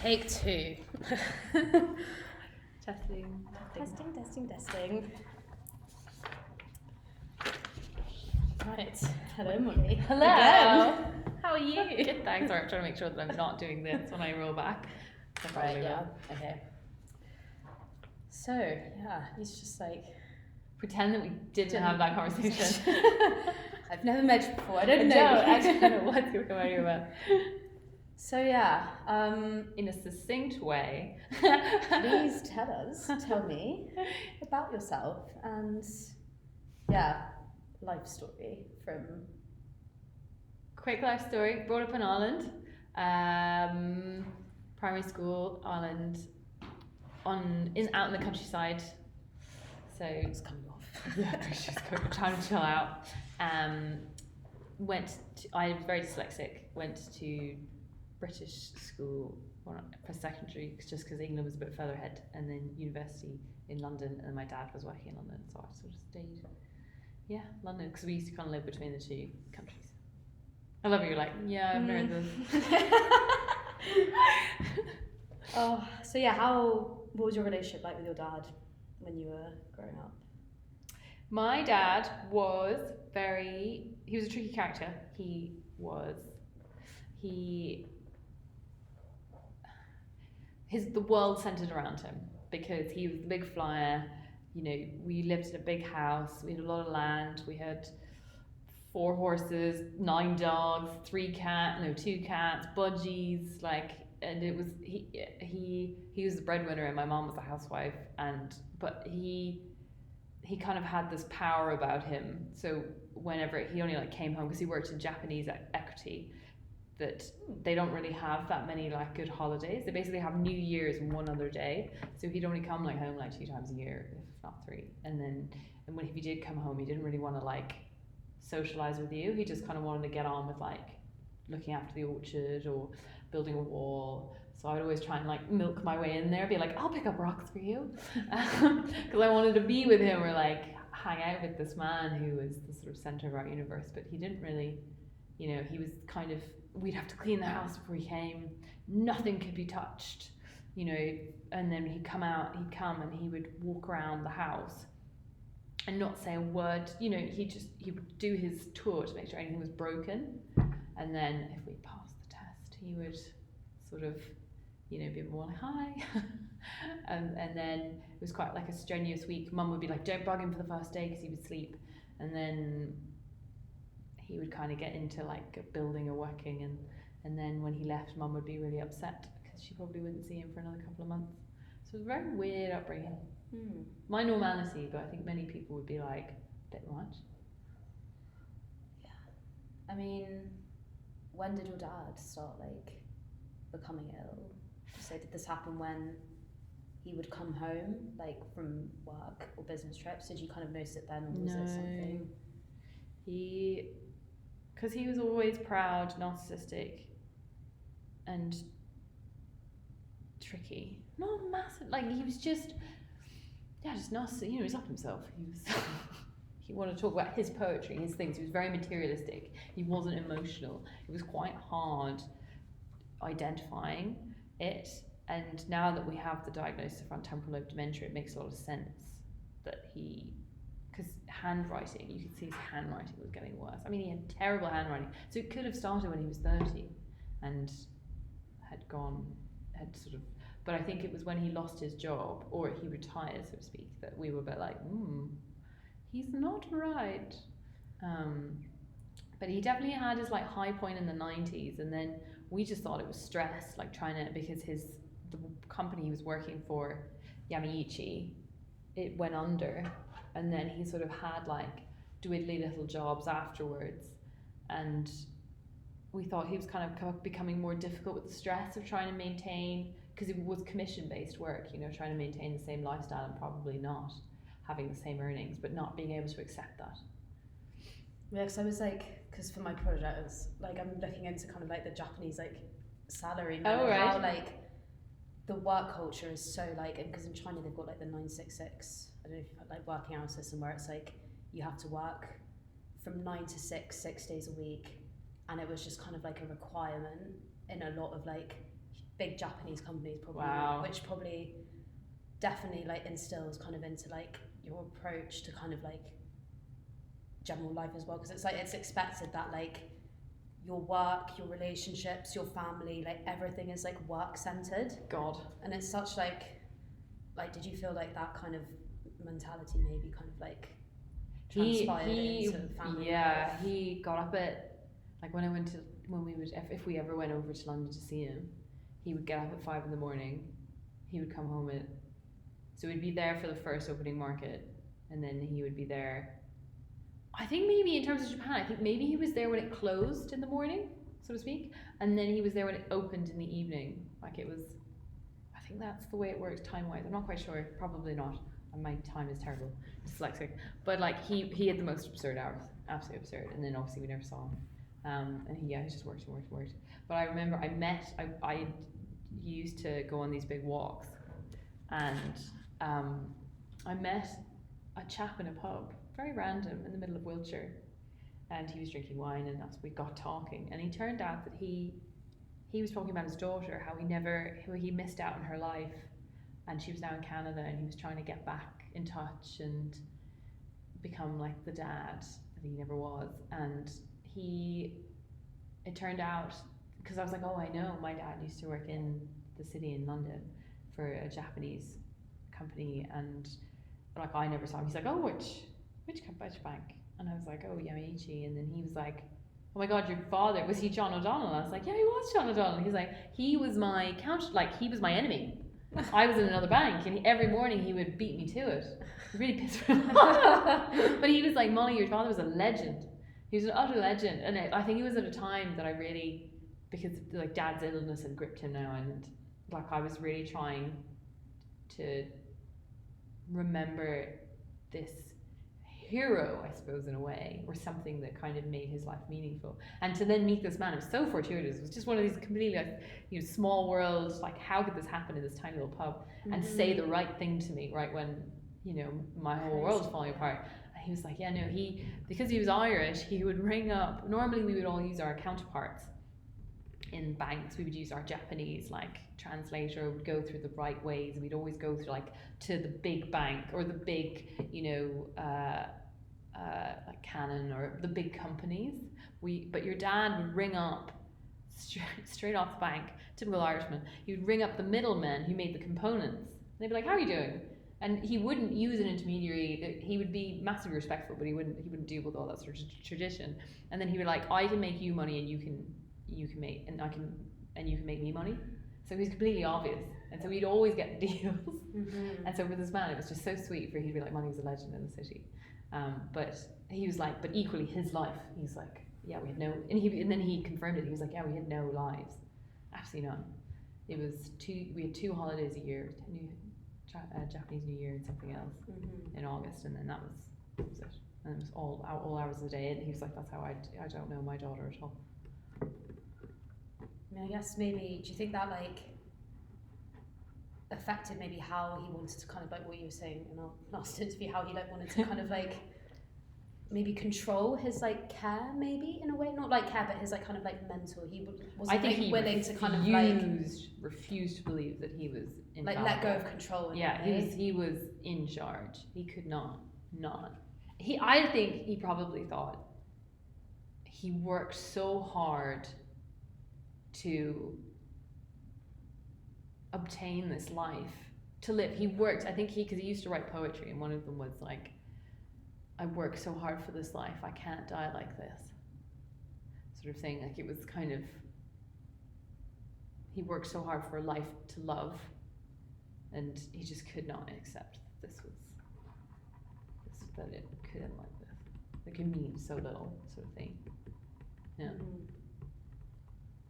Take two. Testing. Testing. Right. Hello, Molly. Hello. Again. How are you? Good, thanks. Sorry, I'm trying to make sure that I'm not doing this when I roll back. Right, yeah. Okay. So, yeah, he's just like... Pretend that we didn't have that conversation. I've never met you before. I don't know. I don't know what's going to come out of your mouth. So, yeah. In a succinct way. Please tell me about yourself and, yeah, life story from... Quick life story. Brought up in Ireland. Primary school, Ireland. Out in the countryside. So It's coming off. Yeah, she's trying to chill out. I was very dyslexic. Went to British school for secondary, just because England was a bit further ahead, and then university in London, and my dad was working in London, so I sort of stayed. Yeah, London, because we used to kind of live between the two countries. I love it. You're like, yeah, I've heard this. Oh, so yeah, what was your relationship like with your dad when you were growing up? My dad was he was a tricky character. The world centered around him because he was the big flyer. You know, we lived in a big house, we had a lot of land, we had 4 horses, 9 dogs, 2 cats, budgies, and it was he was the breadwinner and my mom was the housewife, but he kind of had this power about him. So whenever he only came home, because he worked in Japanese equity, that they don't really have that many good holidays. They basically have New Year's and one other day. So he'd only come home 2 times a year, if not 3. And if he did come home, he didn't really want to socialize with you. He just kind of wanted to get on with looking after the orchard or building a wall. So I would always try and milk my way in there, be like, I'll pick up rocks for you, because I wanted to be with him or hang out with this man who was the sort of center of our universe. But he didn't really, he was kind of, we'd have to clean the house before he came. Nothing could be touched, and then he'd come and he would walk around the house and not say a word. He would do his tour to make sure anything was broken, and then if we passed the test, he would sort of, be more hi. And then it was quite a strenuous week. Mum would be like, don't bug him for the first day, because he would sleep, and then he would kind of get into building or working, and then when he left, Mum would be really upset because she probably wouldn't see him for another couple of months. So it was a very weird upbringing. My normality, but I think many people would be a bit much. Yeah. I mean, when did your dad start becoming ill? So did this happen when he would come home from work or business trips? Did you kind of notice it then, or was it something? Because he was always proud, narcissistic, and tricky. Not massive. He was just narcissistic. He was up himself. He wanted to talk about his poetry, his things. He was very materialistic. He wasn't emotional. It was quite hard identifying it. And now that we have the diagnosis of frontotemporal lobe dementia, it makes a lot of sense that because handwriting, you could see his handwriting was getting worse. I mean, he had terrible handwriting. So it could have started when he was 30 and had sort of, but I think it was when he lost his job, or he retired, so to speak, that we were a bit he's not right. But he definitely had his high point in the 90s, and then we just thought it was stress, because the company he was working for, Yamaichi, it went under, and then he sort of had dwiddly little jobs afterwards, and we thought he was kind of becoming more difficult with the stress of trying to maintain, because it was commission-based work, trying to maintain the same lifestyle and probably not having the same earnings, but not being able to accept that. Yeah, because I was because for my project, I was I'm looking into kind of the Japanese salary, oh, right. How the work culture is so and because in China they've got the 966, I don't know if you've had working hour system where it's you have to work from 9 to 6 days a week, and it was just kind of a requirement in a lot of big Japanese companies probably, Wow. which probably definitely like instills kind of into like your approach to kind of like general life as well, because it's like it's expected that like your work, your relationships, your family, like everything is like work centered, God. and it's such like did you feel like that kind of mentality maybe kind of like transpired into family life? He got up at, like when we would, if we ever went over to London to see him, he would get up at 5 a.m. He would come home at, so we'd be there for the first opening market, and then he would be there. I think maybe in terms of Japan, I think maybe he was there when it closed in the morning, so to speak, and then he was there when it opened in the evening. Like it was, I think that's the way it works time-wise. I'm not quite sure, probably not. My time is terrible, dyslexic. But like he had the most absurd hours, absolutely absurd. And then obviously we never saw him. And he just worked and worked and worked. But I remember I used to go on these big walks, and I met a chap in a pub, very random, in the middle of Wiltshire, and he was drinking wine, and we got talking, and he turned out that he was talking about his daughter, how he missed out on her life, and she was now in Canada, and he was trying to get back in touch and become like the dad that he never was. And it turned out, because I was like, oh, I know, my dad used to work in the city in London for a Japanese company, and like I never saw him. He's like, oh, which bank? And I was like, oh, Yamaichi. And then he was like, oh my God, your father, was he John O'Donnell? And I was like, yeah, he was John O'Donnell. He's like, he was my he was my enemy. I was in another bank, and every morning he would beat me to it. It really pissed me off. But he was like, Molly, your father was a legend. He was an utter legend. And I think it was at a time that I really, because like dad's illness had gripped him now, and like I was really trying to remember this hero, I suppose, in a way, or something that kind of made his life meaningful. And to then meet this man, it was so fortuitous. It was just one of these completely like, small world, like how could this happen in this tiny little pub, and say the right thing to me right when my whole world's falling apart. And he was like, yeah, no, because he was Irish, he would ring up. Normally we would all use our counterparts in banks. We would use our Japanese like translator, would go through the right ways, and we'd always go through like to the big bank or the big like Canon or the big companies. But your dad would ring up straight off the bank, typical Irishman. He would ring up the middlemen who made the components. And they'd be like, how are you doing? And he wouldn't use an intermediary. He would be massively respectful, but he wouldn't deal with all that sort of tradition. And then he would like, I can make you money, and you can make, and you can make me money. So he was completely obvious, and so we'd always get deals. And so with this man, it was just so sweet for he'd be like, Money was a legend in the city. But he was like, but equally his life, he's like, yeah, we had no, and then he confirmed it. He was like, yeah, we had no lives, absolutely none. We had 2 holidays a year, Japanese New Year and something else in August, and then that was it. And it was all hours of the day. And he was like, that's how I don't know my daughter at all. I mean, I guess maybe, do you think that like affected maybe how he wanted to kind of like what you were saying in our last interview, how he like wanted to kind of like maybe control his like care, maybe in a way, not like care, but his like kind of like mental. He wasn't like willing to kind of like refused to believe that he was like let go of control. Yeah, he was in charge. He could not. I think he probably thought he worked so hard to obtain this life, to live. He worked, I think because he used to write poetry, and one of them was like, I work so hard for this life, I can't die like this, sort of thing. Like it was kind of, he worked so hard for a life to love, and he just could not accept that it could end like this. It could mean so little, sort of thing. Yeah.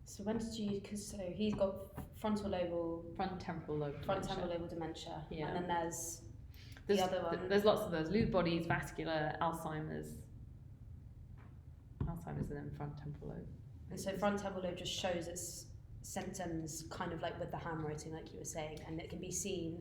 So when did you? Because so he's got front temporal lobe dementia. Yeah. And then there's the other one. There's lots of those: Lewy bodies, vascular, Alzheimer's, and then front temporal lobe. And so front temporal lobe just shows its symptoms, kind of like with the handwriting, like you were saying, and it can be seen.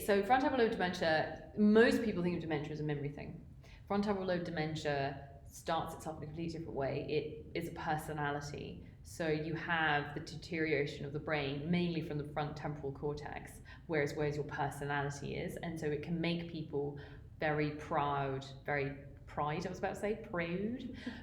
So front temporal lobe dementia. Most people think of dementia as a memory thing. Front temporal lobe dementia starts itself in a completely different way. It is a personality So you have the deterioration of the brain, mainly from the front temporal cortex, whereas your personality is. And so it can make people very proud, I was about to say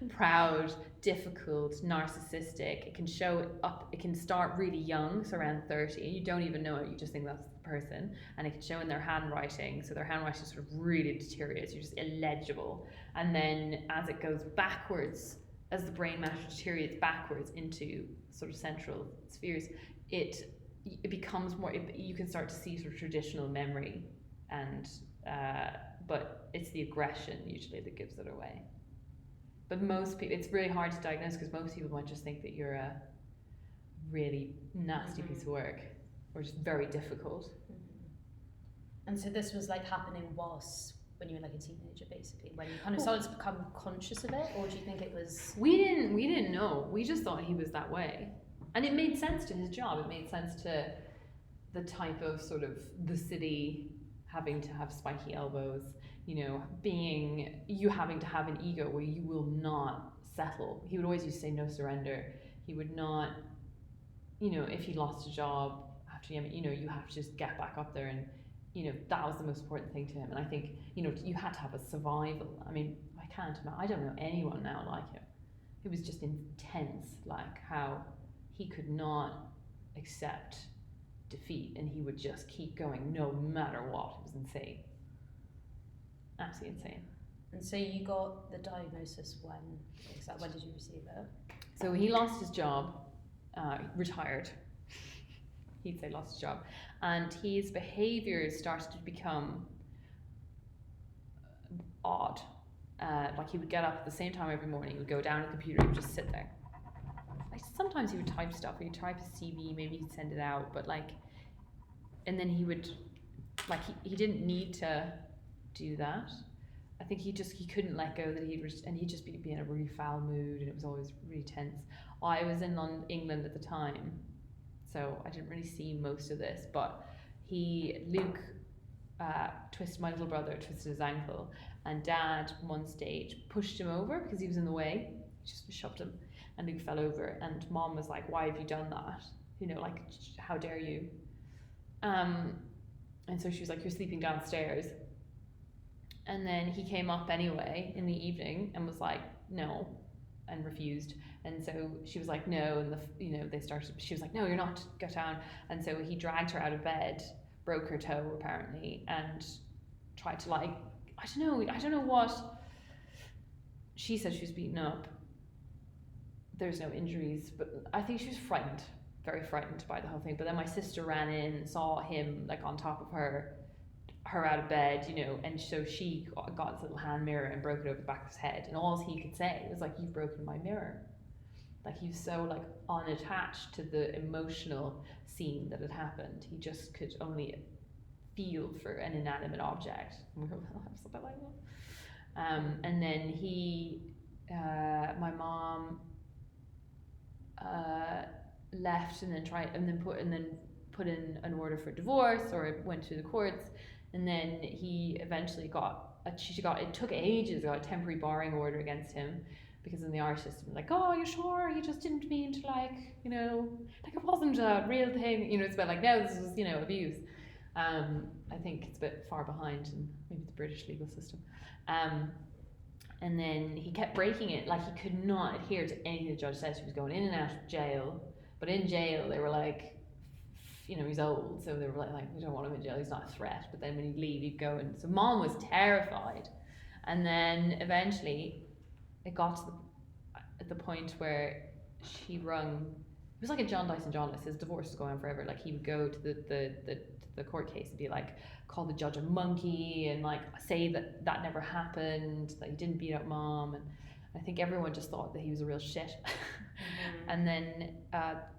proud, difficult, narcissistic. It can show up, it can start really young, so around 30. You don't even know it, you just think that's the person. And it can show in their handwriting, so their handwriting sort of really deteriorates, you're just illegible. And then as it goes backwards, as the brain matter deteriorates backwards into sort of central spheres, it becomes more, you can start to see sort of traditional memory, and but it's the aggression usually that gives it away. But most people, it's really hard to diagnose because most people might just think that you're a really nasty piece of work, or just very difficult. And so this was like happening whilst when you were like a teenager, basically, when you kind of started to become conscious of it, or do you think it was? We didn't know. We just thought he was that way, and it made sense to his job. It made sense to the type of sort of the city having to have spiky elbows, you know, you having to have an ego where you will not settle. He would always used to say no surrender. He would not, you know, if he lost a job after, you know, you have to just get back up there, and you know, that was the most important thing to him. And I think, you know, you had to have a survival. I mean, I don't know anyone now like him. It was just intense, like how he could not accept defeat, and he would just keep going no matter what. It was insane, absolutely insane. And so you got the diagnosis when did you receive it? So he lost his job, retired. He'd say lost his job, and his behaviours started to become odd. Like he would get up at the same time every morning, he would go down to the computer, he would just sit there. Like sometimes he would type stuff, he'd type his CV, maybe he'd send it out, but like, and then he would, like he didn't need to do that. I think he couldn't let go that and he'd just be in a really foul mood, and it was always really tense. I was in England at the time, so I didn't really see most of this, but Luke my little brother twisted his ankle, and Dad one stage pushed him over because he was in the way, just shoved him, and Luke fell over, and Mom was like, why have you done that? You know, like, how dare you? And so she was like, you're sleeping downstairs. And then he came up anyway in the evening and was like, no, and refused. And so she was like, no, and she was like, no, you're not, get down. And so he dragged her out of bed, broke her toe apparently, and tried to, like, I don't know what. She said she was beaten up. There's no injuries, but I think she was frightened, very frightened by the whole thing. But then my sister ran in, saw him like on top of her out of bed, you know, and so she got this little hand mirror and broke it over the back of his head, and all he could say was like, you've broken my mirror. Like, he was so like unattached to the emotional scene that had happened. He just could only feel for an inanimate object. And we were like, I'm so like that. And then my mom left and then put in an order for divorce, or it went to the courts. And then he eventually it took ages, got a temporary barring order against him, because in the Irish system, like, oh, you're sure he just didn't mean to, like, you know, like it wasn't a real thing, you know, it's about like, no, this was, you know, abuse. I think it's a bit far behind in maybe the British legal system. And then he kept breaking it, like he could not adhere to anything the judge said. He was going in and out of jail, but in jail they were like, you know, he's old, so they were like, we don't want him in jail, he's not a threat. But then when he'd leave, he'd go. And so Mom was terrified. And then eventually it got to the point where she rung, it was like a John Dyson John list. His divorce was going on forever. Like, he would go to the court case and be like, call the judge a monkey, and like say that never happened, that he didn't beat up Mom. And I think everyone just thought that he was a real shit. And then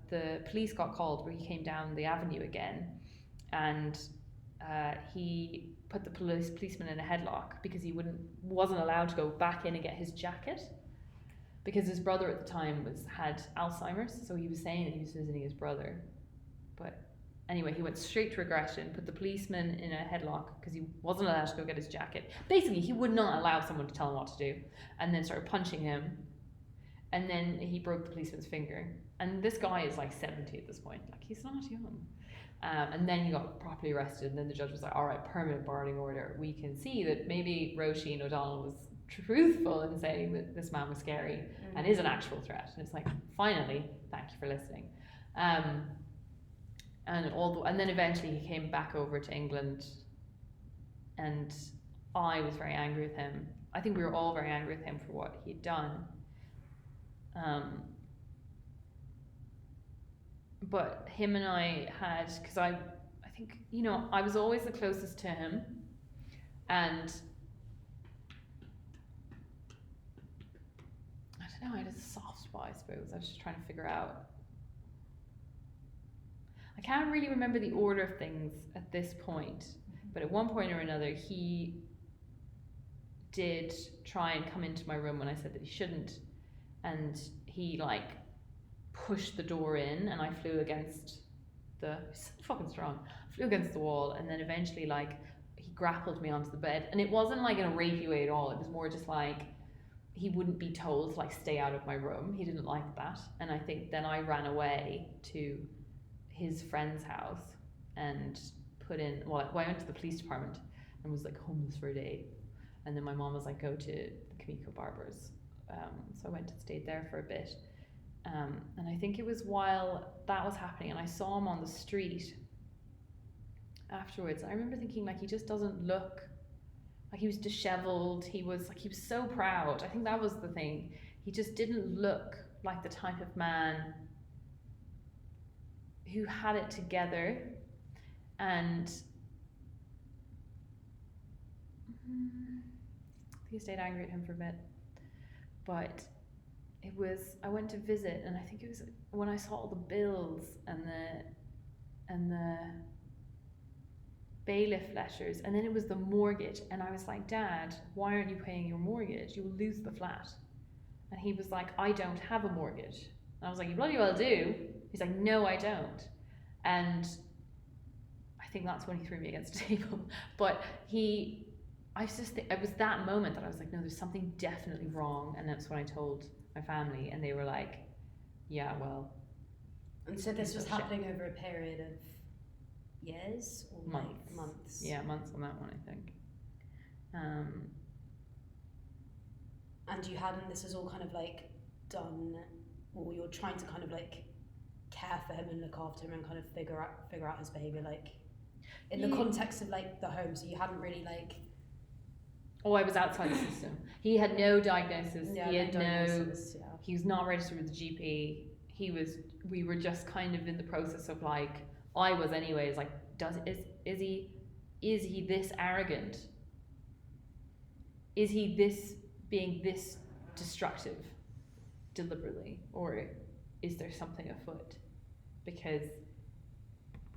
the police got called, where he came down the avenue again, and he put the policeman in a headlock because he wasn't allowed to go back in and get his jacket, because his brother at the time had Alzheimer's, so he was saying that he was visiting his brother. But anyway, he went straight to aggression, put the policeman in a headlock because he wasn't allowed to go get his jacket. Basically, he would not allow someone to tell him what to do, and then started punching him. And then he broke the policeman's finger. And this guy is like 70 at this point. Like, he's not young. And then he got properly arrested. And then the judge was like, all right, permanent barring order. We can see that maybe Roisin O'Donnell was truthful in saying that this man was scary and is an actual threat. And it's like, finally, thank you for listening. And then eventually he came back over to England, and I was very angry with him. I think we were all very angry with him for what he'd done. But him and I had, because I think, you know, I was always the closest to him, and I don't know, I had a soft spot, I suppose. I was just trying to figure out. I can't really remember the order of things at this point, but at one point or another, he did try and come into my room when I said that he shouldn't, and he like pushed the door in, and I flew against he's so fucking strong, flew against the wall, and then eventually like he grappled me onto the bed, and it wasn't like in a rapey way at all. It was more just like he wouldn't be told to like stay out of my room. He didn't like that, and I think then I ran away to his friend's house and I went to the police department and was like homeless for a day, and then my mom was like, go to the Kamiko Barbers, so I went and stayed there for a bit, and I think it was while that was happening and I saw him on the street afterwards. I remember thinking, like, he just doesn't look like, he was disheveled, he was so proud. I think that was the thing, he just didn't look like the type of man who had it together. And I stayed angry at him for a bit, but I went to visit, and I think it was when I saw all the bills and the bailiff letters, and then it was the mortgage, and I was like, Dad, why aren't you paying your mortgage? You will lose the flat. And he was like, I don't have a mortgage. And I was like, you bloody well do. He's like, no, I don't. And I think that's when he threw me against the table. But it was that moment that I was like, no, there's something definitely wrong. And that's when I told my family, and they were like, yeah, well. And so this was happening over a period of years or months? Months. Yeah, months on that one, I think. And this is all kind of like done, or you're trying to kind of like care for him and look after him and kind of figure out his behaviour, like in the context of like the home, so you hadn't really like. Oh, I was outside the system. He had no diagnosis. Yeah, he had diagnosis, no. He was not registered with the GP. We were just kind of in the process of like, I was anyways, like, is he this arrogant? Is he being this destructive deliberately, or is there something afoot? Because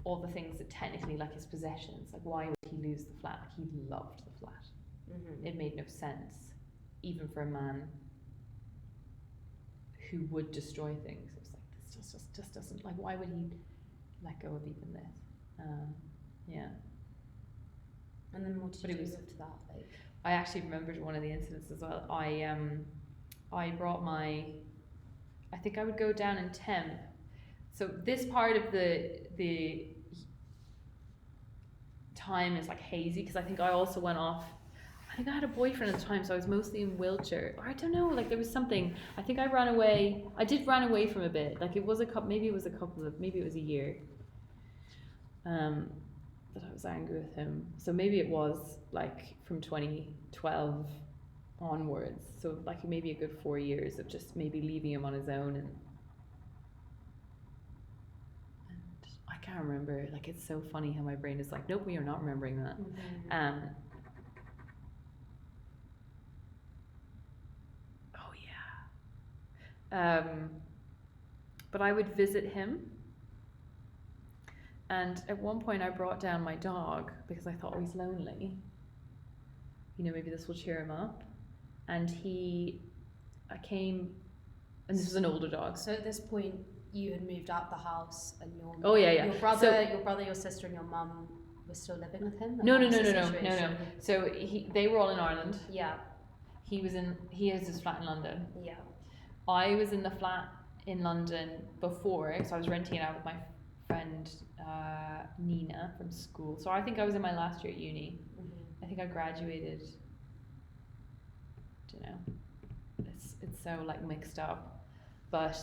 all the things that technically, like his possessions, like, why would he lose the flat? He loved the flat. Mm-hmm. It made no sense, even for a man who would destroy things. It was like, this just doesn't, like, why would he let go of even this? Yeah. And then what did you do after that? Like, I actually remembered one of the incidents as well. I brought I think I would go down in temp. So this part of the time is like hazy, because I think I also went off. I think I had a boyfriend at the time, so I was mostly in Wiltshire. Or I don't know, like there was something. I think I ran away. I did run away from a bit. Like it was maybe it was a year. That I was angry with him. So maybe it was like from 2012 onwards. So like maybe a good 4 years of just maybe leaving him on his own, and I can't remember. Like it's so funny how my brain is like, nope, we are not remembering that. Mm-hmm. But I would visit him, and at one point I brought down my dog because I thought, oh, he's lonely, you know, maybe this will cheer him up. And I came, and this was an older dog. So at this point you had moved out the house, and your brother, your sister and your mum were still living with him? No. So they were all in Ireland. Yeah. He has his flat in London. Yeah. I was in the flat in London before, so I was renting it out with my friend Nina from school. So I think I was in my last year at uni. I think I graduated. I don't know. It's so like mixed up, but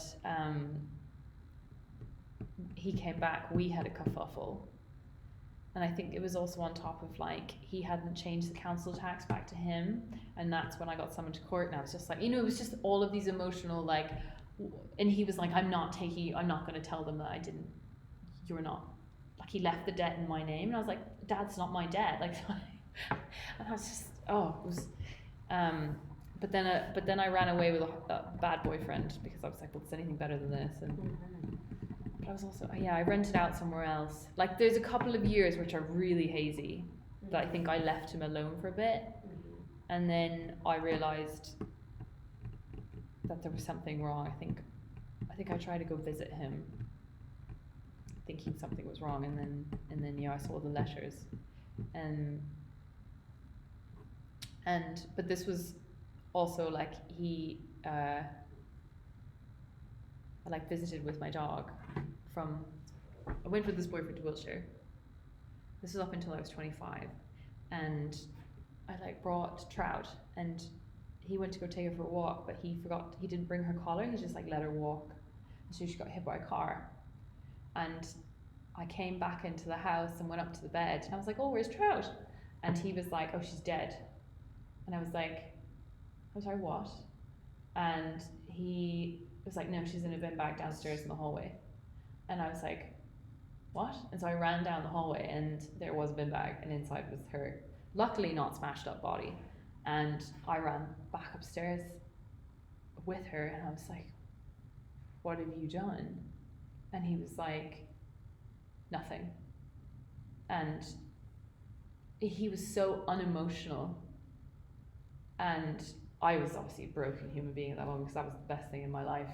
he came back. We had a kerfuffle, and I think it was also on top of like he hadn't changed the council tax back to him, and that's when I got summoned to court. And I was just like, it was just all of these emotional like, and he was like, I'm not going to tell them that I didn't. You're not. Like he left the debt in my name, and I was like, Dad's not my debt. Like, and I was just it was. But then I ran away with a bad boyfriend because I was like, well, is anything better than this? And but I was also I rented out somewhere else. Like there's a couple of years which are really hazy that I think I left him alone for a bit, and then I realized that there was something wrong. I think I tried to go visit him, thinking something was wrong, and then I saw the letters, but this was also like he I like visited with my dog I went with this boyfriend to Wiltshire. This was up until I was 25, and I like brought Trout, and he went to go take her for a walk, but he didn't bring her collar. He just like let her walk, and so she got hit by a car. And I came back into the house and went up to the bed, and I was like, oh, where's Trout? And he was like, oh, she's dead. And I was like, I'm sorry, what? And he was like, no, she's in a bin bag downstairs in the hallway. And I was like, what? And so I ran down the hallway, and there was a bin bag, and inside was her, luckily not smashed up body. And I ran back upstairs with her, and I was like, what have you done? And he was like, nothing. And he was so unemotional. And I was obviously a broken human being at that moment, because that was the best thing in my life,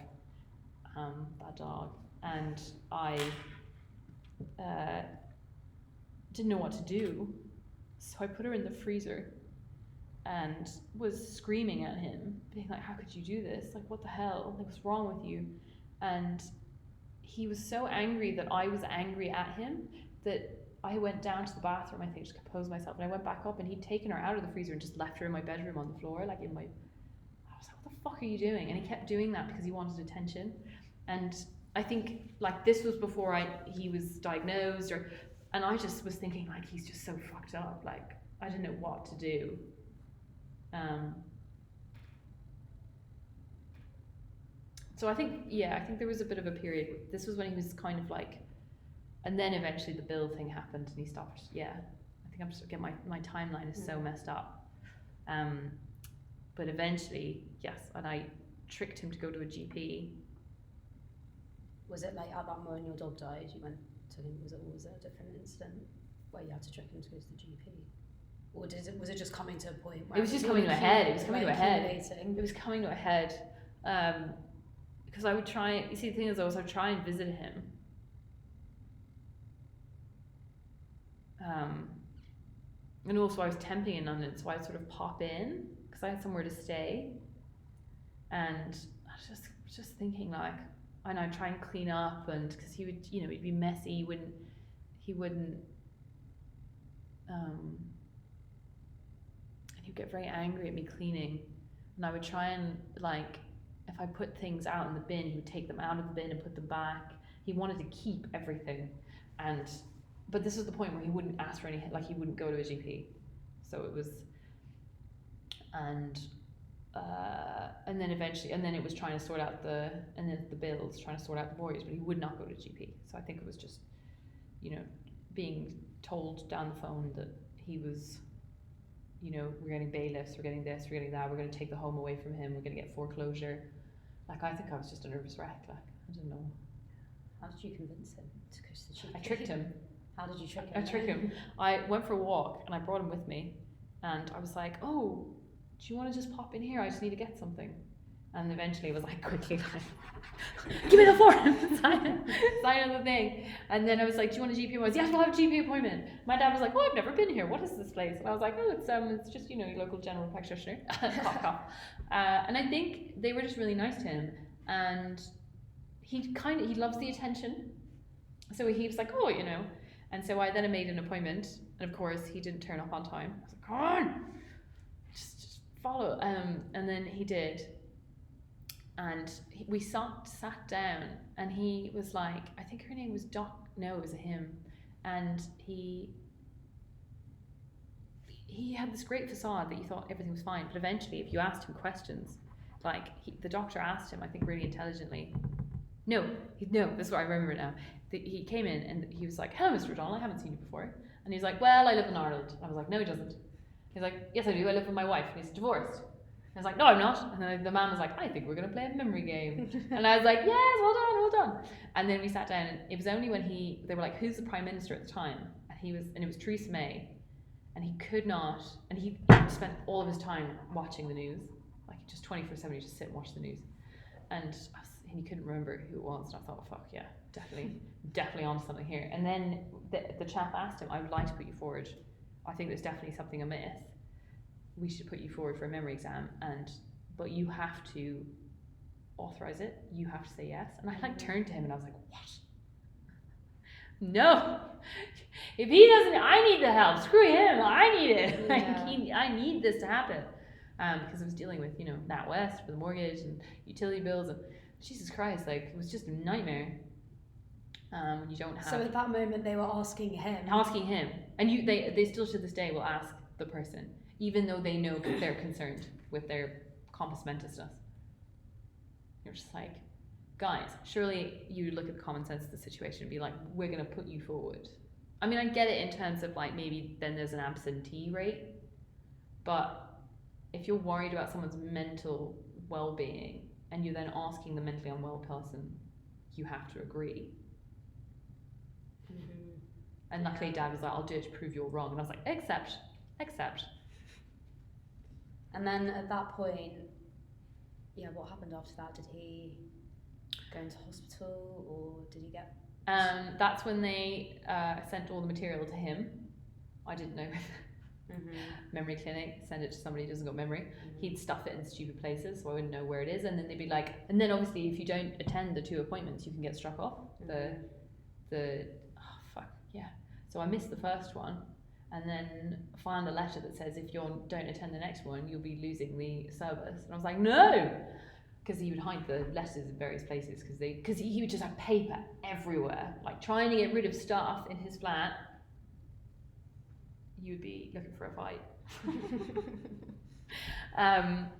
that dog. And I didn't know what to do, so I put her in the freezer and was screaming at him, being like, how could you do this? Like, what the hell? Like, what's wrong with you? And he was so angry that I was angry at him that I went down to the bathroom, I think, to compose myself, and I went back up, and he'd taken her out of the freezer and just left her in my bedroom on the floor, like I was like, what the fuck are you doing? And he kept doing that because he wanted attention. And I think like this was before he was diagnosed, and I just was thinking like, he's just so fucked up, like I didn't know what to do. So I think there was a bit of a period. This was when he was kind of like, and then eventually the bill thing happened, and he stopped. Yeah, I think I'm just getting my timeline is so messed up. But eventually, yes, and I tricked him to go to a GP. Was it like at that moment your dog died, you went to him? Was it a different incident where you had to trick him to go to the GP? Or was it just coming to a point where it was just coming to a head? It was coming to a head. It was coming to a head. Because I would try, you see, the thing is, I would try and visit him. And also I was temping in London, so I'd sort of pop in, because I had somewhere to stay. And I was just thinking like, and I'd try and clean up, and because he would, he'd be messy, he wouldn't, and he'd get very angry at me cleaning, and I would try and like, if I put things out in the bin, he would take them out of the bin and put them back. He wanted to keep everything, but this was the point where he wouldn't ask for any, like he wouldn't go to a GP, so it was, and then eventually, and then it was trying to sort out the bills, trying to sort out the mortgage, but he would not go to GP. So I think it was just, being told down the phone that he was, we're getting bailiffs, we're getting this, we're getting that, we're going to take the home away from him, we're going to get foreclosure. Like, I think I was just a nervous wreck. Like, I don't know. How did you convince him to go to the GP? I tricked him. How did you trick him? I tricked him. I went for a walk, and I brought him with me, and I was like, oh, do you want to just pop in here? I just need to get something. And eventually it was like, quickly, like, give me the form, sign on the thing. And then I was like, do you want a GP appointment? Yes, we'll have a GP appointment. My dad was like, oh, I've never been here. What is this place? And I was like, oh, it's just, your local general practitioner. Cough, cough. And I think they were just really nice to him, and he loves the attention, so he was like, oh, and so I then made an appointment, and of course he didn't turn up on time. I was like, come on, just follow. And then he did, and we sat down, and he was like, I think her name was Doc. No, it was a him, and he had this great facade that you thought everything was fine, but eventually, if you asked him questions, like the doctor asked him, I think really intelligently. No, this is what I remember now. He came in and he was like, hello, Mr. O'Donnell, I haven't seen you before. And he's like, well, I live in Ireland. And I was like, no, he doesn't. He's like, yes, I do. I live with my wife. And he's divorced. And I was like, no, I'm not. And then the man was like, I think we're going to play a memory game. And I was like, yes, well done. And then we sat down, and it was only when they were like, who's the Prime Minister at the time? And it was Theresa May. And he could not, and he spent all of his time watching the news. Like just 24/7, he just sit and watch the news. And he couldn't remember who it was, and I thought, fuck yeah, definitely on something here. And then the chap asked him, I would like to put you forward. I think there's definitely something amiss. We should put you forward for a memory exam, but you have to authorize it. You have to say yes. And I turned to him and I was like, what? No. If he doesn't, I need the help. Screw him. I need it. Yeah. I need this to happen. Because I was dealing with, NatWest for the mortgage and utility bills, and Jesus Christ, it was just a nightmare. When you don't have. So at that moment, they were asking him. And they still to this day will ask the person, even though they know they're concerned with their compos mentis-ness. You're just like, guys, surely you look at the common sense of the situation and be like, we're going to put you forward. I mean, I get it in terms of maybe then there's an absentee rate, but if you're worried about someone's mental well-being and you're then asking the mentally unwell person, you have to agree. Mm-hmm. And luckily Dad was like, I'll do it to prove you're wrong. And I was like, accept. And then at that point, what happened after that? Did he go into hospital, or did he get... That's when they sent all the material to him. I didn't know. Memory clinic, send it to somebody who doesn't got memory. He'd stuff it in stupid places, so I wouldn't know where it is. And then they'd be like, and then obviously if you don't attend the 2 appointments, you can get struck off. So I missed the first one, and then found a letter that says if you don't attend the next one, you'll be losing the service. And I was like, no, because he would hide the letters in various places because he would just have paper everywhere, trying to get rid of stuff in his flat. You would be looking for a fight.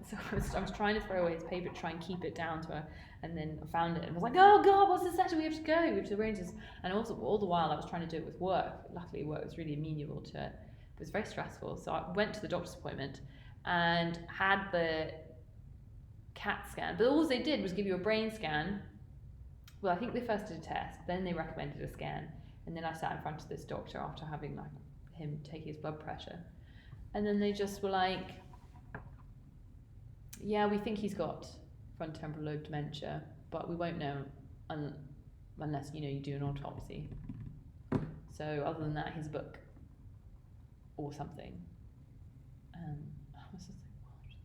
So I was trying to throw away his paper to try and keep it down to her, and then I found it and was like, oh God, what's this letter? We have to go. We have to arrange this. And also all the while I was trying to do it with work. Luckily work was really amenable to it. It was very stressful. So I went to the doctor's appointment and had the CAT scan, but all they did was give you a brain scan. Well, I think they first did a test, then they recommended a scan, and then I sat in front of this doctor after having him take his blood pressure, and then they just were like, yeah, we think he's got frontotemporal lobe dementia, but we won't know unless you do an autopsy. So other than that, his book or something. I was just like, what?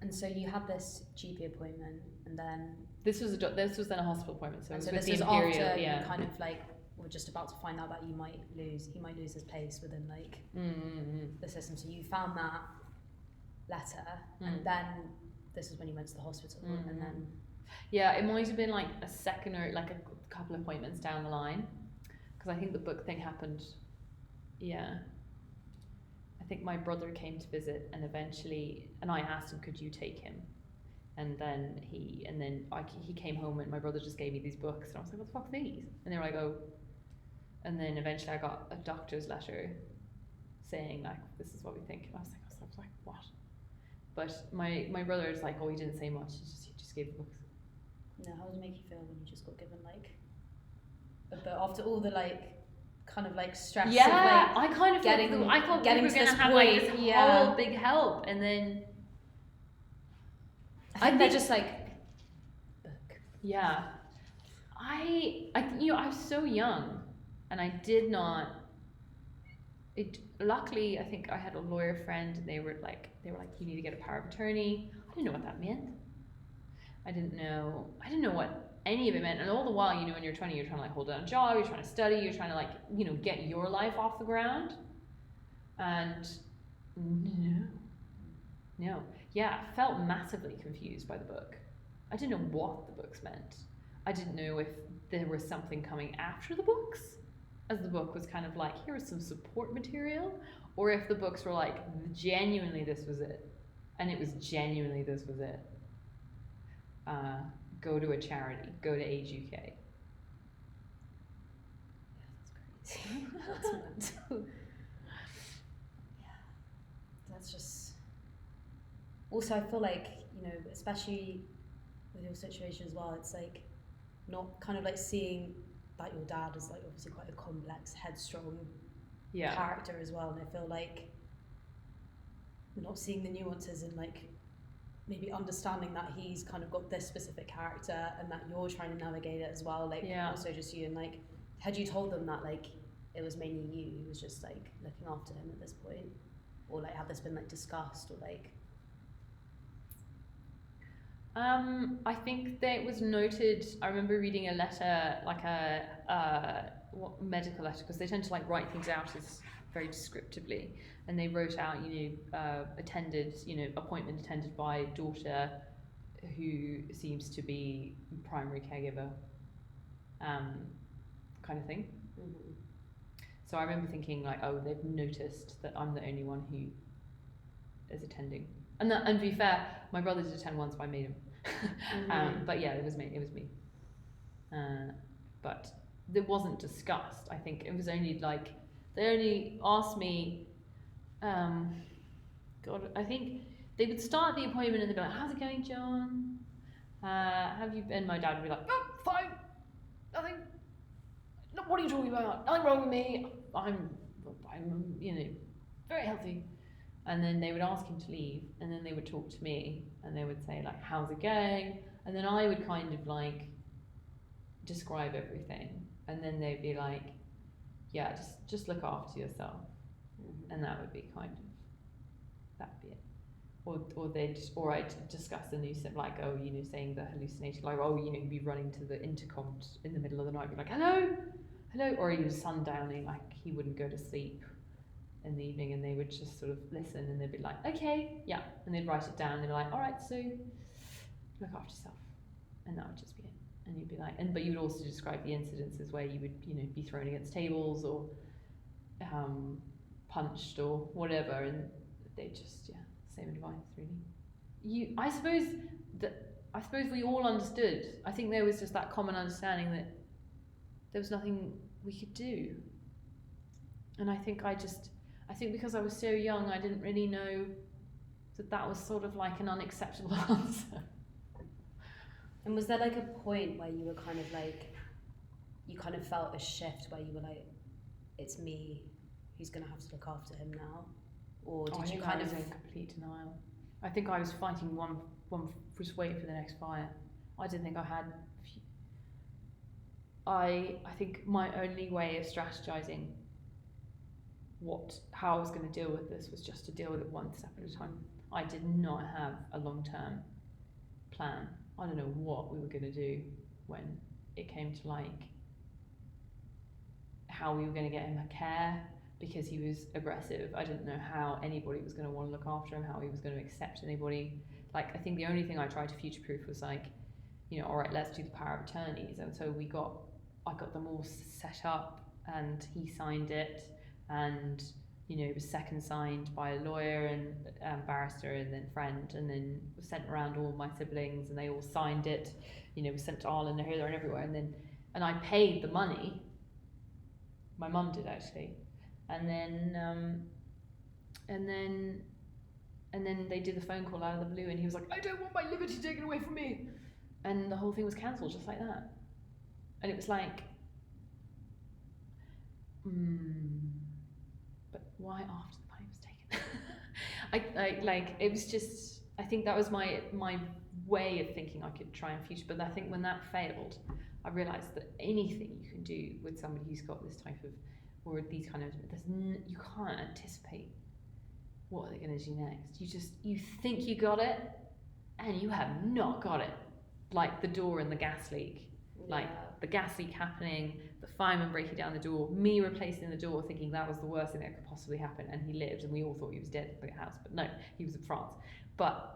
And so you had this GP appointment, and then this was then a hospital appointment. So, this was after you kind of were just about to find out that he might lose his place within the system. So you found that letter, and then this is when you went to the hospital, and then it might have been a second or a couple of appointments down the line, because I think the book thing happened. I think my brother came to visit, and I asked him, could you take him? And then he came home, and my brother just gave me these books, and I was like, what the fuck are these? And they were like, oh. And then eventually I got a doctor's letter saying this is what we think. And I was like, what? But my brother is like, oh, he didn't say much. He just gave the books. No, how does it make you feel when you just got given but after all the kind of stress? Yeah, of, I kind of getting I thought we were to gonna this have point, this whole big help, and then I think they're just book. Yeah, I was so young, and I did not. luckily I think I had a lawyer friend, and they were like, you need to get a power of attorney. I didn't know what that meant. I didn't know what any of it meant. And all the while, when you're 20, you're trying to like hold down a job, you're trying to study, you're trying to like, get your life off the ground. And no, yeah, felt massively confused by the book. I didn't know what the books meant. I didn't know if there was something coming after the books, as the book was kind of like, here is some support material, or if the books were like, genuinely this was it, and it was genuinely this was it. Go to a charity, go to Age UK. Yeah, that's crazy. That's mental. Yeah, that's just. Also, I feel like, especially with your situation as well, it's like not kind of like seeing that your dad is like obviously quite a complex, headstrong character as well, and I feel like not seeing the nuances and like maybe understanding that he's kind of got this specific character and that you're trying to navigate it as well, like also just you, and like had you told them that like it was mainly you who was just like looking after him at this point, or like had this been like discussed, or like I think that it was noted. I remember reading a letter, like a medical letter, because they tend to like write things out as very descriptively, and they wrote out, appointment attended by daughter who seems to be primary caregiver, kind of thing. Mm-hmm. So I remember thinking like, oh, they've noticed that I'm the only one who is attending. And to be fair, my brother did attend once, but I made him. Mm-hmm. But yeah, it was me. But it wasn't discussed. I think it was only like, they only asked me, God, I think they would start the appointment and they'd be like, how's it going, John? Have you been? My dad would be like, oh, fine, nothing. No, what are you talking about? Nothing wrong with me. I'm very healthy. And then they would ask him to leave, and then they would talk to me, and they would say like, how's it going? And then I would kind of like describe everything, and then they'd be like, yeah, just look after yourself. Mm-hmm. And that would be kind of, that'd be it. Or I'd discuss the news, like, oh, saying the hallucination, like, oh, you'd be running to the intercom in the middle of the night, be like, hello, or he was sundowning, like he wouldn't go to sleep in the evening, and they would just sort of listen, and they'd be like, okay, yeah, and they'd write it down, they'd be like, all right, so look after yourself, and that would just be it. And you'd be like, but you would also describe the incidences where you would be thrown against tables or punched or whatever, and they just same advice really. I suppose we all understood. I think there was just that common understanding that there was nothing we could do, and I think because I was so young, I didn't really know that was sort of like an unacceptable answer. And was there like a point where you were kind of like, you kind of felt a shift where you were like, it's me who's going to have to look after him now? Or did you kind of... I was in complete denial. I think I was fighting one just waiting for the next fire. I didn't think I had... I think my only way of strategizing how I was going to deal with this was just to deal with it one step at a time. I did not have a long-term plan. I don't know what we were going to do when it came to like how we were going to get him care, because he was aggressive. I didn't know how anybody was going to want to look after him, how he was going to accept anybody. Like, I think the only thing I tried to future-proof was like, all right, let's do the power of attorneys. And so I got them all set up, and he signed it, and it was second signed by a lawyer and barrister and then friend, and then was sent around all my siblings, and they all signed it. Was sent to Ireland, here, there, and everywhere. And I paid the money. My mum did actually, and then they did the phone call out of the blue, and he was like, "I don't want my liberty taken away from me," and the whole thing was cancelled just like that. And it was like, but why after the money was taken? It was just, I think that was my way of thinking I could try and future. But I think when that failed, I realised that anything you can do with somebody who's got this type of or these kind of, you can't anticipate what they're going to do next. You think you got it, and you have not got it. Like the door and the gas leak, like the gas leak happening, the fireman breaking down the door, me replacing the door, thinking that was the worst thing that could possibly happen, and he lived, and we all thought he was dead at the house, but no, he was in France. But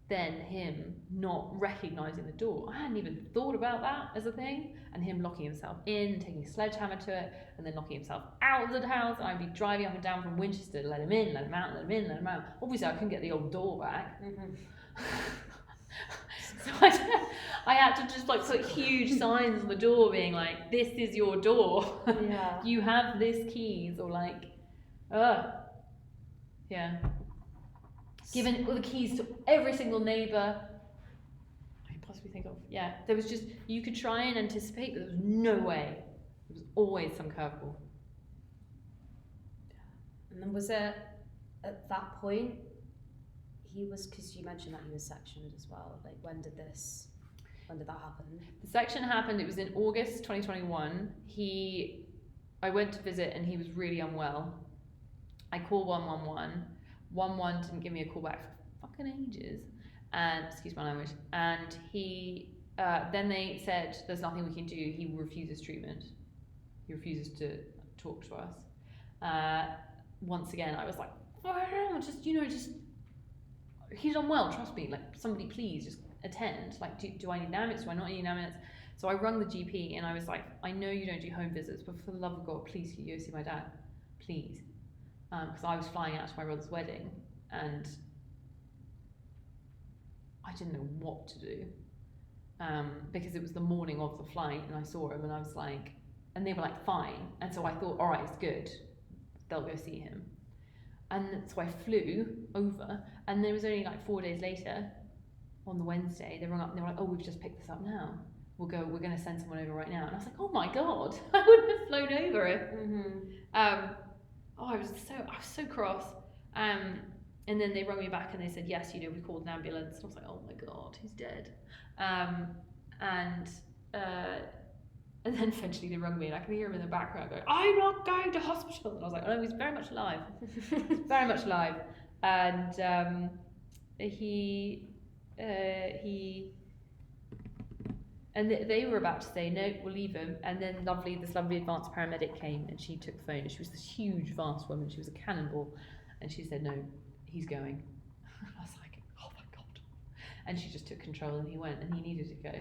then him not recognising the door, I hadn't even thought about that as a thing, and him locking himself in, taking a sledgehammer to it, and then locking himself out of the house, and I'd be driving up and down from Winchester to let him in, let him out, let him in, let him out. Obviously I couldn't get the old door back. So I had to just like put huge signs on the door being like, this is your door. Yeah. You have this keys, or like, yeah. Given all the keys to every single neighbour I could possibly think of. Yeah, there was just, you could try and anticipate, but there was no way. There was always some curveball. And then was it at that point, because you mentioned that he was sectioned as well, like when did that happen? The section happened, it was in August 2021. I went to visit and he was really unwell. I called 111. 111 didn't give me a call back for fucking ages, and excuse my language, and then they said there's nothing we can do, he refuses treatment, he refuses to talk to us. Once again I was like, just he's unwell, trust me, like somebody please just attend, like do I need ambulance, do I not need ambulance? So I rung the GP and I was like, I know you don't do home visits, but for the love of God, please can you go see my dad, please. Because I was flying out to my brother's wedding and I didn't know what to do, because it was the morning of the flight and I saw him and I was like, and they were like fine, and so I thought, all right, it's good, they'll go see him. And so I flew over, and there was only like 4 days later, on the Wednesday, they rang up and they were like, oh, we've just picked this up now, we're going to send someone over right now. And I was like, oh my God, I wouldn't have flown over if I was so cross. And then they rang me back and they said, yes, we called an ambulance. And I was like, oh my God, he's dead. And then eventually they rang me and I can hear him in the background going, I'm not going to hospital. And I was like, oh, he's very much alive. He's very much alive. And they were about to say, no, we'll leave him. And then this lovely advanced paramedic came and she took the phone, and she was this huge, vast woman. She was a cannonball. And she said, no, he's going. I was like, oh my God. And she just took control and he went, and he needed to go.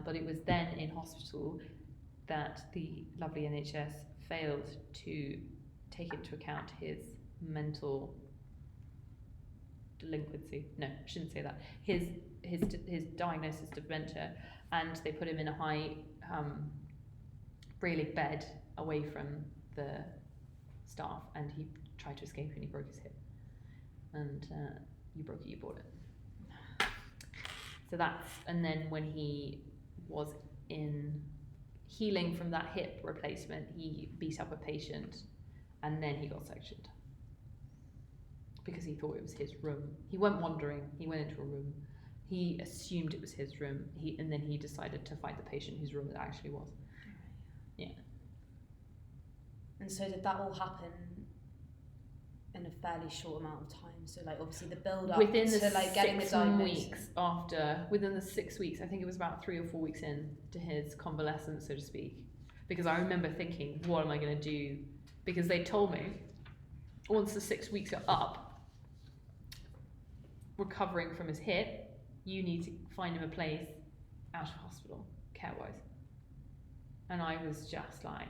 But it was then in hospital that the lovely NHS failed to take into account his mental delinquency. No, I shouldn't say that. His diagnosis of dementia, and they put him in a high really bed away from the staff, and he tried to escape and he broke his hip. And you broke it, you bought it. So and then when he was in healing from that hip replacement, he beat up a patient, and then he got sectioned because he thought it was his room. He went wandering, he went into a room, he assumed it was his room, and then he decided to fight the patient whose room it actually was. Yeah. And so did that all happen in a fairly short amount of time? So like obviously the build up within to the like getting the diagnosis. Within the 6 weeks, I think it was about 3 or 4 weeks in to his convalescence, so to speak. Because I remember thinking, what am I going to do? Because they told me, once the 6 weeks are up, recovering from his hip, you need to find him a place out of hospital, care-wise. And I was just like,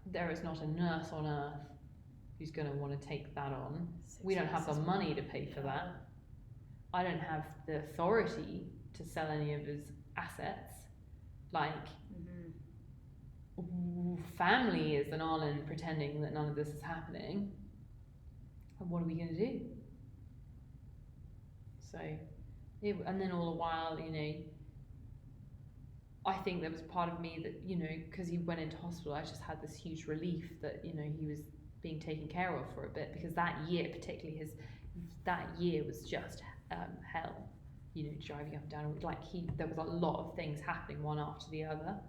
there is not a nurse on earth who's going to want to take that on. We don't have the money to pay for that. I don't have the authority to sell any of his assets. Family is an island pretending that none of this is happening. And what are we going to do? So, and then all the while, I think there was part of me that, because he went into hospital, I just had this huge relief that, he was being taken care of for a bit, because that year, particularly that year was just hell, driving up and down, there was a lot of things happening one after the other,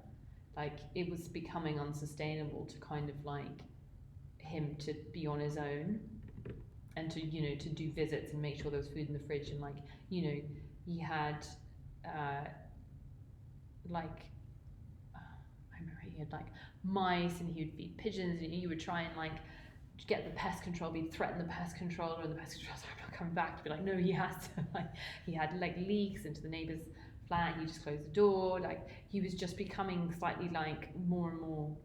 like it was becoming unsustainable to kind of like him to be on his own and to, you know, to do visits and make sure there was food in the fridge, and like, you know, he had like I remember he had like mice and he would feed pigeons, and you would try and like get the pest control, he'd threaten the pest controller, and the pest controller's like, I'm not coming back, to be like, no, he has to. Like, he had like leaks into the neighbour's flat, he just closed the door, like he was just becoming slightly like more and more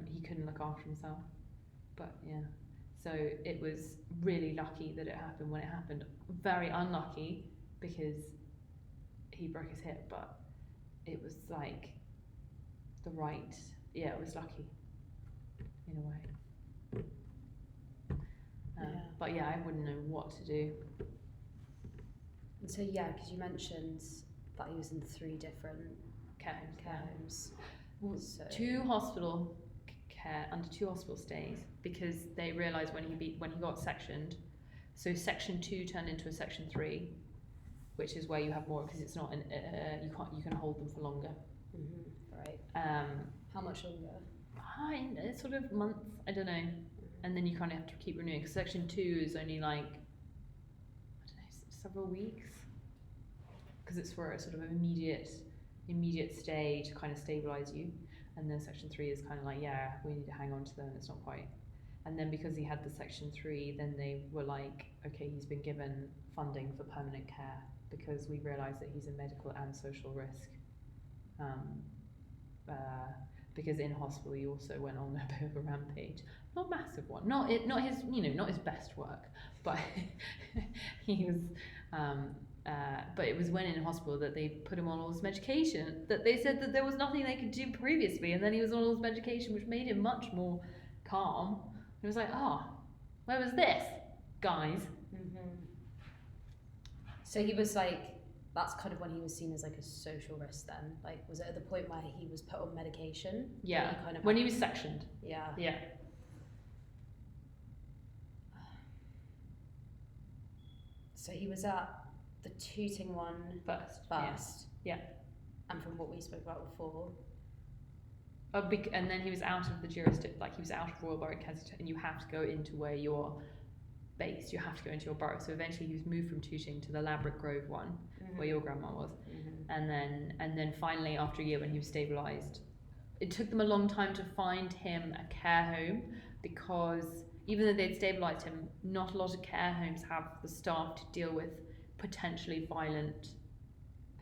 he couldn't look after himself. But yeah, so it was really lucky that it happened when it happened. Very unlucky because he broke his hip, but it was like the right, yeah, it was lucky in a way. But yeah, I wouldn't know what to do. And so yeah, because you mentioned that he was in 3 different Care homes. Well, So 2 hospital care, under 2 hospital stays, because they realised when he got sectioned, so section 2 turned into a section 3, which is where you have more, because it's not you can hold them for longer. Right. How much longer? It's sort of months, I don't know, and then you kind of have to keep renewing, because section 2 is only like, I don't know, several weeks, because it's for a sort of immediate stay to kind of stabilise you, and then section 3 is kind of like, yeah, we need to hang on to them, it's not quite. And then because he had the section 3, then they were like, okay, he's been given funding for permanent care, because we realised that he's a medical and social risk. Because in hospital he also went on a bit of a rampage, not a massive one, not his best work, but he was. But it was when in hospital that they put him on all this medication, that they said that there was nothing they could do previously, and then he was on all this medication, which made him much more calm. It was like, where was this, guys? So he was like, that's kind of when he was seen as like a social risk then? Like, was it at the point where he was put on medication? Yeah, when he was sectioned. Yeah. Yeah. So he was at the Tooting one first. Yeah. And from what we spoke about before. And then he was out of the jurisdiction, like he was out of Royal Borough Kensington, and you have to go into where you're based, you have to go into your borough. So eventually he was moved from Tooting to the Laverick Grove one, where your grandma was. And then finally, after a year when he was stabilised, it took them a long time to find him a care home, because even though they'd stabilised him, not a lot of care homes have the staff to deal with potentially violent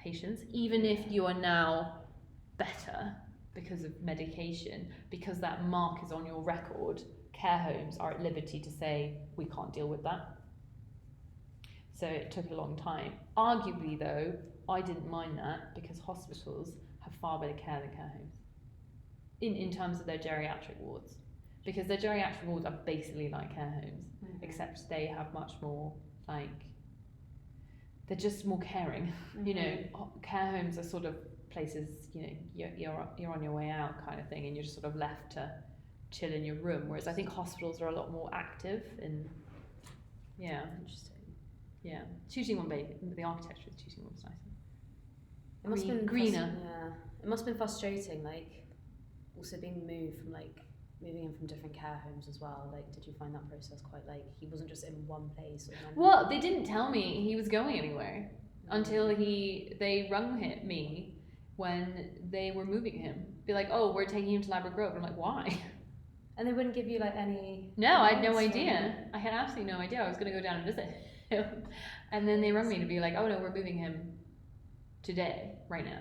patients, even if you are now better because of medication, because that mark is on your record. Care homes are at liberty to say, we can't deal with that. So it took a long time. Arguably though, I didn't mind that, because hospitals have far better care than care homes in terms of their geriatric wards, because their geriatric wards are basically like care homes, except they have much more, like, they're just more caring. You know, care homes are sort of places, you know, you're on your way out kind of thing, and you're just sort of left to chill in your room, whereas I think hospitals are a lot more active in, Interesting. Yeah, Tooting one, the architecture of Tooting one was nicer. It must have been greener. It must have been frustrating, like, also being moved from, like, moving in from different care homes as well. Like, did you find that process quite, like, he wasn't just in one place? Well, they didn't tell me he was going anywhere until they rung me when they were moving him. Be like, oh, we're taking him to Laverick Grove. I'm like, why? And they wouldn't give you, like, any... No, I had no idea. I had absolutely no idea. I was going to go down and visit him. And then they rung me to be like, oh no, we're moving him today, right now.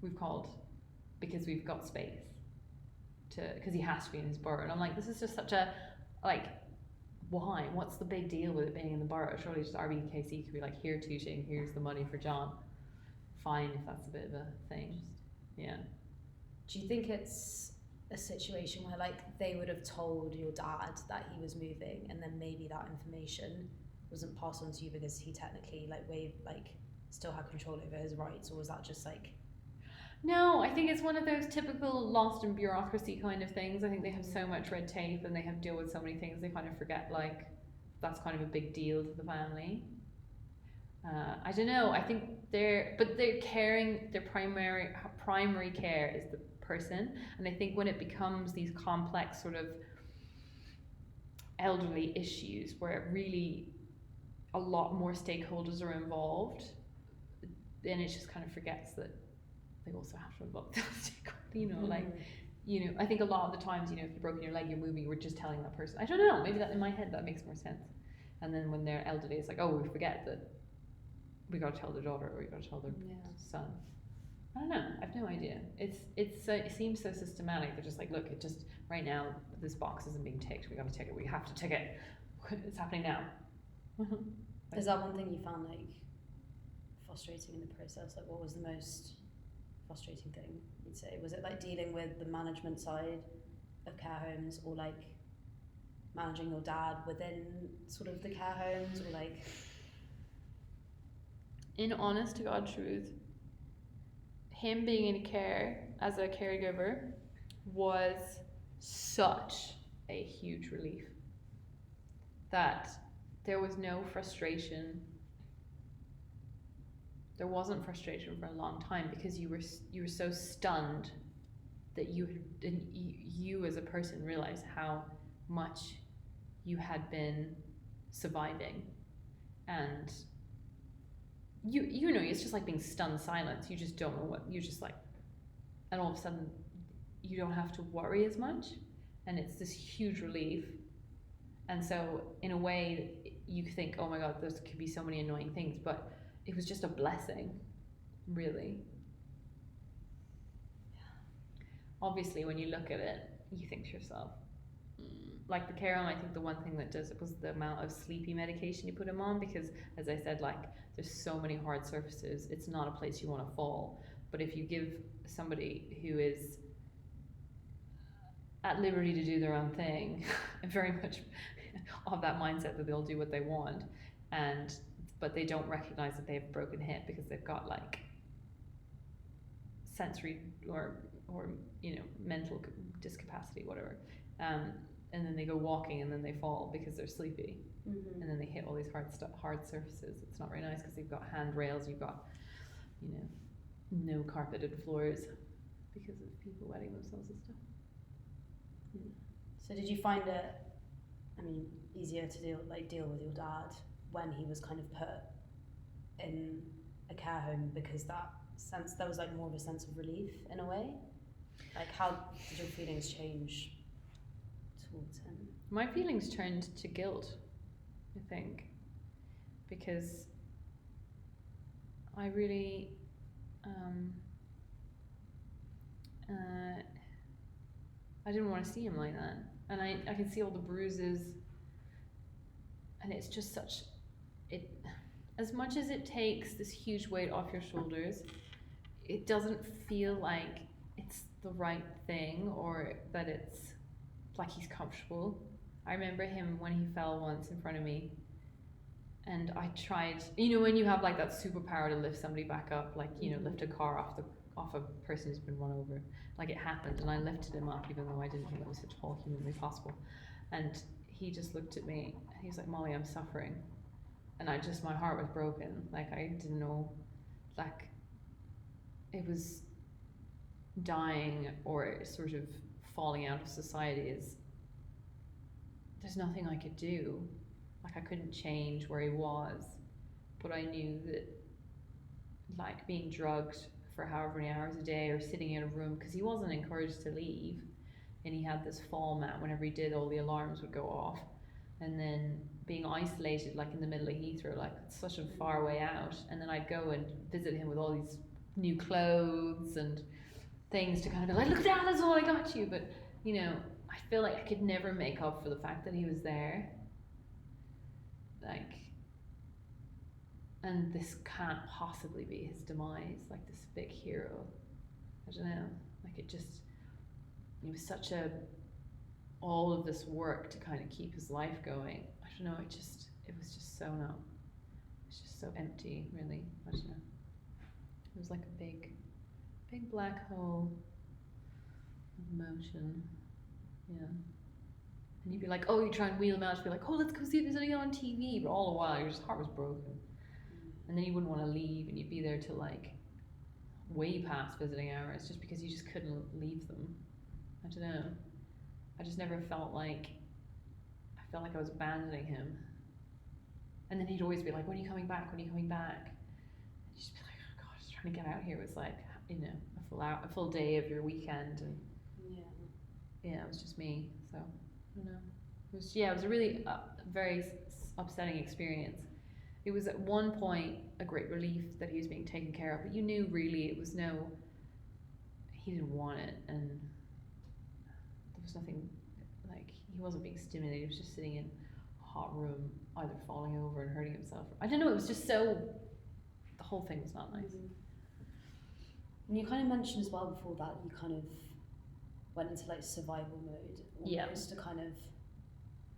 We've called because we've got space because he has to be in his borough. And I'm like, this is just such a, like, why? What's the big deal with it being in the borough? Surely just RBKC could be like, here Tooting, here's the money for John. Fine, if that's a bit of a thing. Yeah. Do you think it's a situation where, like, they would have told your dad that he was moving, and then maybe that information wasn't passed on to you because he technically, like, still had control over his rights, or was that just like... No, I think it's one of those typical lost in bureaucracy kind of things. I think they have so much red tape and they have to deal with so many things, they kind of forget, like, that's kind of a big deal to the family. I don't know, I think they're caring, their primary care is the person. And I think when it becomes these complex sort of elderly issues where it really a lot more stakeholders are involved, then it just kind of forgets that they also have to involve those stakeholders, I think a lot of the times, if you've broken your leg, you're moving, we're just telling that person. I don't know, maybe that in my head that makes more sense. And then when they're elderly, it's like, oh, we forget that we got to tell their daughter or we got to tell their son. I don't know. I have no idea. It seems so systematic. They're just like, look, it just right now this box isn't being ticked. We got to tick it. We have to tick it. It's happening now. Is that one thing you found frustrating in the process? Like, what was the most frustrating thing you'd say? Was it dealing with the management side of care homes, or managing your dad within sort of the care homes, or in honest to God truth, him being in care as a caregiver was such a huge relief that there was no frustration. There wasn't frustration for a long time because you were so stunned that you as a person realized how much you had been surviving, and it's just like being stunned silence. You just don't know what you're just like, and all of a sudden you don't have to worry as much, and it's this huge relief. And so in a way you think, oh my god, there could be so many annoying things, but it was just a blessing, really. Obviously when you look at it, you think to yourself, like the care home, I think the one thing that does it was the amount of sleepy medication you put him on, because as I said, there's so many hard surfaces, it's not a place you want to fall. But if you give somebody who is at liberty to do their own thing, and very much of that mindset that they'll do what they want, but they don't recognize that they have a broken hip because they've got sensory or mental discapacity, whatever, and then they go walking and then they fall because they're sleepy, and then they hit all these hard surfaces. It's not very nice because you've got handrails, you've got no carpeted floors because of people wetting themselves and stuff. So did you find it, easier to deal with your dad when he was kind of put in a care home, because there was more of a sense of relief in a way? How did your feelings change towards him? My feelings turned to guilt, I think, because I really I didn't want to see him like that, and I can see all the bruises, and it's just as much as it takes this huge weight off your shoulders, it doesn't feel like it's the right thing, or that it's like he's comfortable. I remember him when he fell once in front of me, and I tried, when you have that superpower to lift somebody back up, lift a car off a person who's been run over. It happened, and I lifted him up even though I didn't think that was at all humanly possible. And he just looked at me and he was like, Molly, I'm suffering. And my heart was broken. I didn't know, it was dying or sort of falling out of society. There's nothing I could do. I couldn't change where he was, but I knew that being drugged for however many hours a day, or sitting in a room, because he wasn't encouraged to leave, and he had this fall mat. Whenever he did, all the alarms would go off, and then being isolated in the middle of Heathrow, it's such a far way out, and then I'd go and visit him with all these new clothes and things to kind of be like, look at that, that's all I got you. But I feel like I could never make up for the fact that he was there, and this can't possibly be his demise, this big hero. I don't know, it was such all of this work to kind of keep his life going. I don't know, it was just so it's just so empty, really. I don't know. It was like a big black hole of emotion. Yeah. And you'd be like, oh, you try and wheel him out, you'd be like, oh, let's go see if there's anything on TV, but all the while your heart was broken. And then you wouldn't want to leave, and you'd be there till way past visiting hours just because you just couldn't leave them. I don't know. I just never felt like I was abandoning him. And then he'd always be like, "When are you coming back? When are you coming back?" And you'd just be like, "Oh God, just trying to get out here." It was like, you know, a full day of your weekend, and yeah, it was just me. So I don't know. It was a really very upsetting experience. It was at one point a great relief that he was being taken care of, but you knew really it was he didn't want it, and there was nothing, like, he wasn't being stimulated. He was just sitting in a hot room, either falling over and hurting himself. I don't know. It was just the whole thing was not nice. And you kind of mentioned as well before that you kind of went into like survival mode, almost to kind of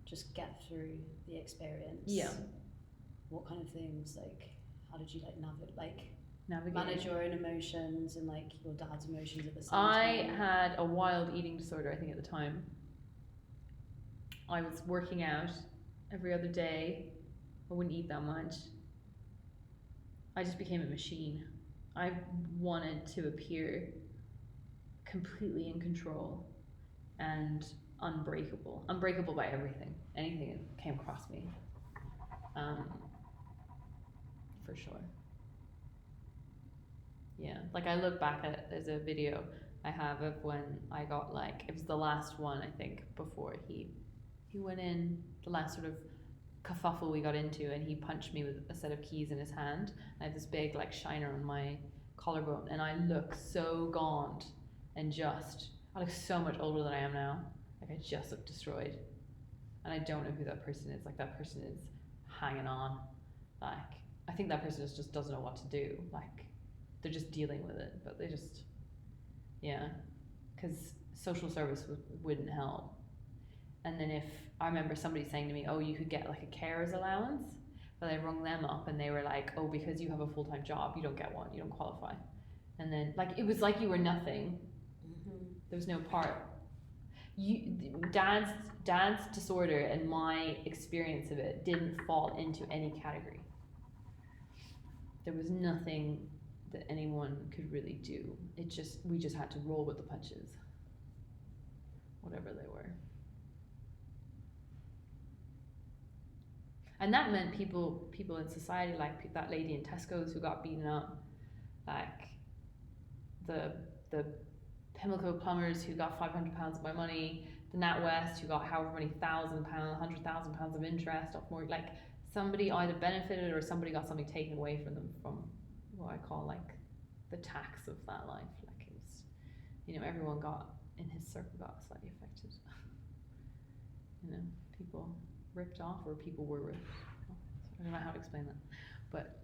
just get through the experience. Yeah. What kind of things, like, how did you like navigate Navigating. manage your own emotions and like your dad's emotions at the same I time? had a wild eating disorder, I think, at the time. I was working out every other day. I wouldn't eat that much. I just became a machine. I wanted to appear completely in control and unbreakable. Unbreakable by everything. Anything that came across me. For sure. Yeah, like I look back at it, there's a video I have of when I got, like, it was the last one, I think, before he went in, the last sort of kerfuffle we got into, and he punched me with a set of keys in his hand. I have this big like shiner on my collarbone, and I look so gaunt and I look so much older than I am now. Like, I just look destroyed, and I don't know who that person is. Like, that person is hanging on. Like, I think that person just doesn't know what to do. Like, they're just dealing with it, but they just, yeah, because social service wouldn't help. And then I remember somebody saying to me, "Oh, you could get like a carer's allowance," but I rung them up and they were like, "Oh, because you have a full-time job, you don't get one, you don't qualify." And then, like, it was like you were nothing. There was no part. Dad's disorder and my experience of it didn't fall into any category. There was nothing that anyone could really do. We just had to roll with the punches, whatever they were. And that meant people in society, like that lady in Tesco's who got beaten up, like the Pimlico plumbers who got £500 of my money, the NatWest who got however many £1,000, £100,000 of interest off more. Like, somebody either benefited or somebody got something taken away from them, from what I call like the tax of that life. Like, it was, everyone in his circle got slightly affected. People ripped off, or people were ripped off. I don't know how to explain that, but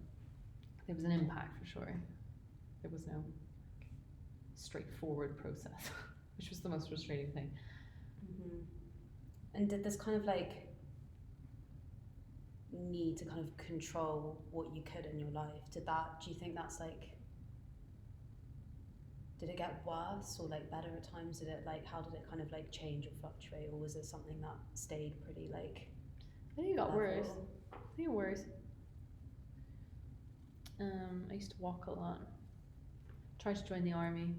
there was an impact for sure. There was no straightforward process, which was the most frustrating thing. And did this kind of like need to kind of control what you could in your life, do you think that's like, did it get worse or like better at times? How did it kind of like change or fluctuate, or was it something that stayed pretty like? I think it got worse. I think it worse. I used to walk a lot. Tried to join the army.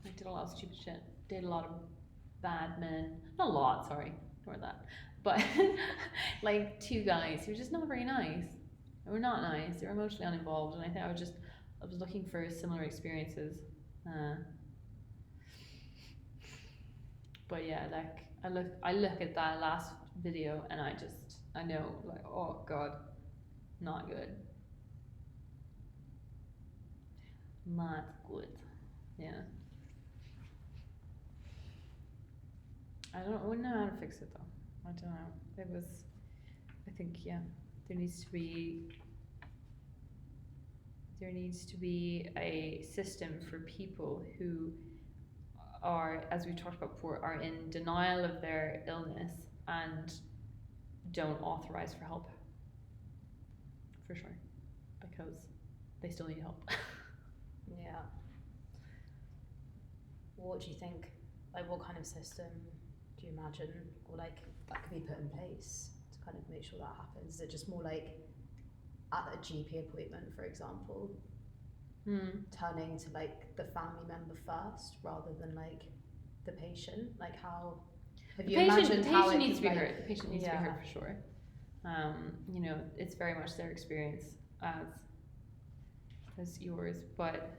I did a lot of stupid shit. Did a lot of bad men. Not a lot, sorry. Ignore that. But like 2 guys who were just not very nice. They were not nice. They were emotionally uninvolved, and I think I was looking for similar experiences. But yeah, like I look at that last video and I know, like, oh God, not good. Not good. Yeah. I wouldn't know how to fix it though. I don't know. I think, yeah, there needs to be a system for people who are, as we talked about before, are in denial of their illness and don't authorize for help. For sure. Because they still need help. Yeah. What do you think, like, what kind of system do you imagine, or like, that could be put in place to kind of make sure that happens? Is it just more like at a GP appointment, for example? turning to like the family member first rather than like the patient? Like how have you imagined how it needs to be like, heard. The patient needs to be heard for sure. You know, it's very much their experience as yours, but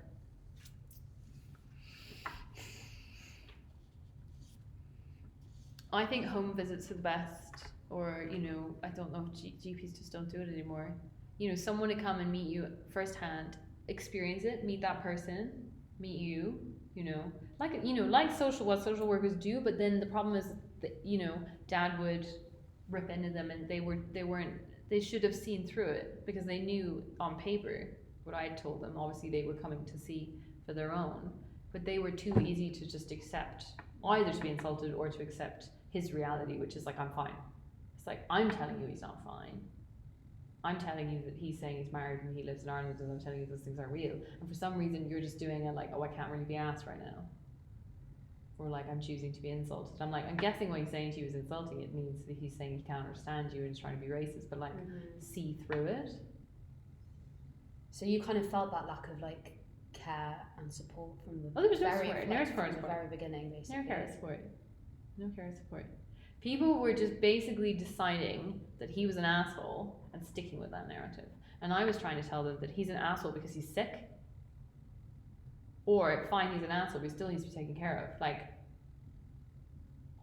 I think home visits are the best, or you know, I don't know if GPs just don't do it anymore. You know, someone to come and meet you firsthand, experience it, meet that person, meet you. You know, like what social workers do. But then the problem is that dad would rip into them, and they should have seen through it because they knew on paper what I had told them. Obviously, they were coming to see for their own, but they were too easy to just accept, either to be insulted or to accept his reality, which is like, I'm fine. It's like, I'm telling you he's not fine. I'm telling you that he's saying he's married and he lives in Ireland, and I'm telling you those things aren't real. And for some reason, you're just doing it like, oh, I can't really be asked right now. Or like, I'm choosing to be insulted. I'm like, I'm guessing what he's saying to you is insulting. It means that he's saying he can't understand you and is trying to be racist, but like, see through it. So you kind of felt that lack of like care and support from the there was very, from the very beginning, basically. No care support. No care support. People were just basically deciding that he was an asshole and sticking with that narrative. And I was trying to tell them that he's an asshole because he's sick. Or, fine, he's an asshole, but he still needs to be taken care of. Like,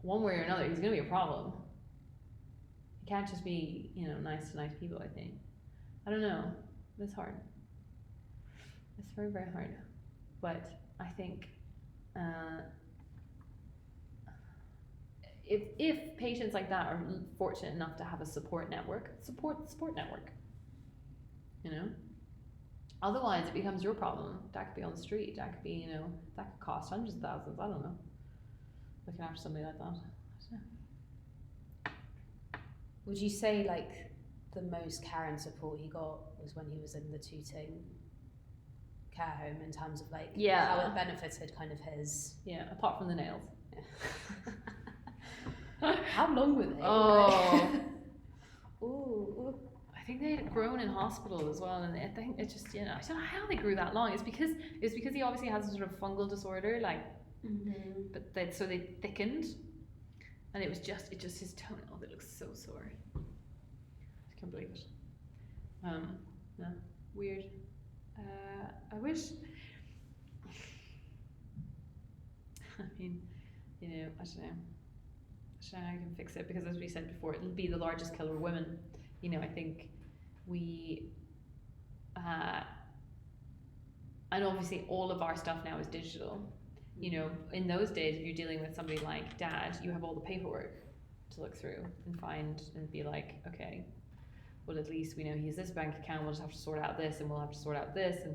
one way or another, he's going to be a problem. He can't just be, nice to nice people, I think. I don't know. It's hard. It's very, very hard. But I think if patients like that are fortunate enough to have a support network, support the support network. Otherwise it becomes your problem. That could be on the street, that could be, that could cost hundreds of thousands, I don't know, looking after somebody like that. Would you say like the most care and support he got was when he was in the Tooting care home, in terms of like how it benefited kind of his... Apart from the nails. How long were they? Oh. Ooh. I think they had grown in hospital as well, and I think it just, I don't know how they grew that long. It's because he obviously has a sort of fungal disorder, like, but so they thickened, and it's just his toenail that looks so sore. I can't believe it. Yeah, weird. I wish. I mean, I don't know. I don't know how I can fix it, because as we said before, it'll be the largest killer of women. I think we, and obviously all of our stuff now is digital. In those days, if you're dealing with somebody like Dad, you have all the paperwork to look through and find and be like, okay, well, at least we know he has this bank account, we'll just have to sort out this, and we'll have to sort out this.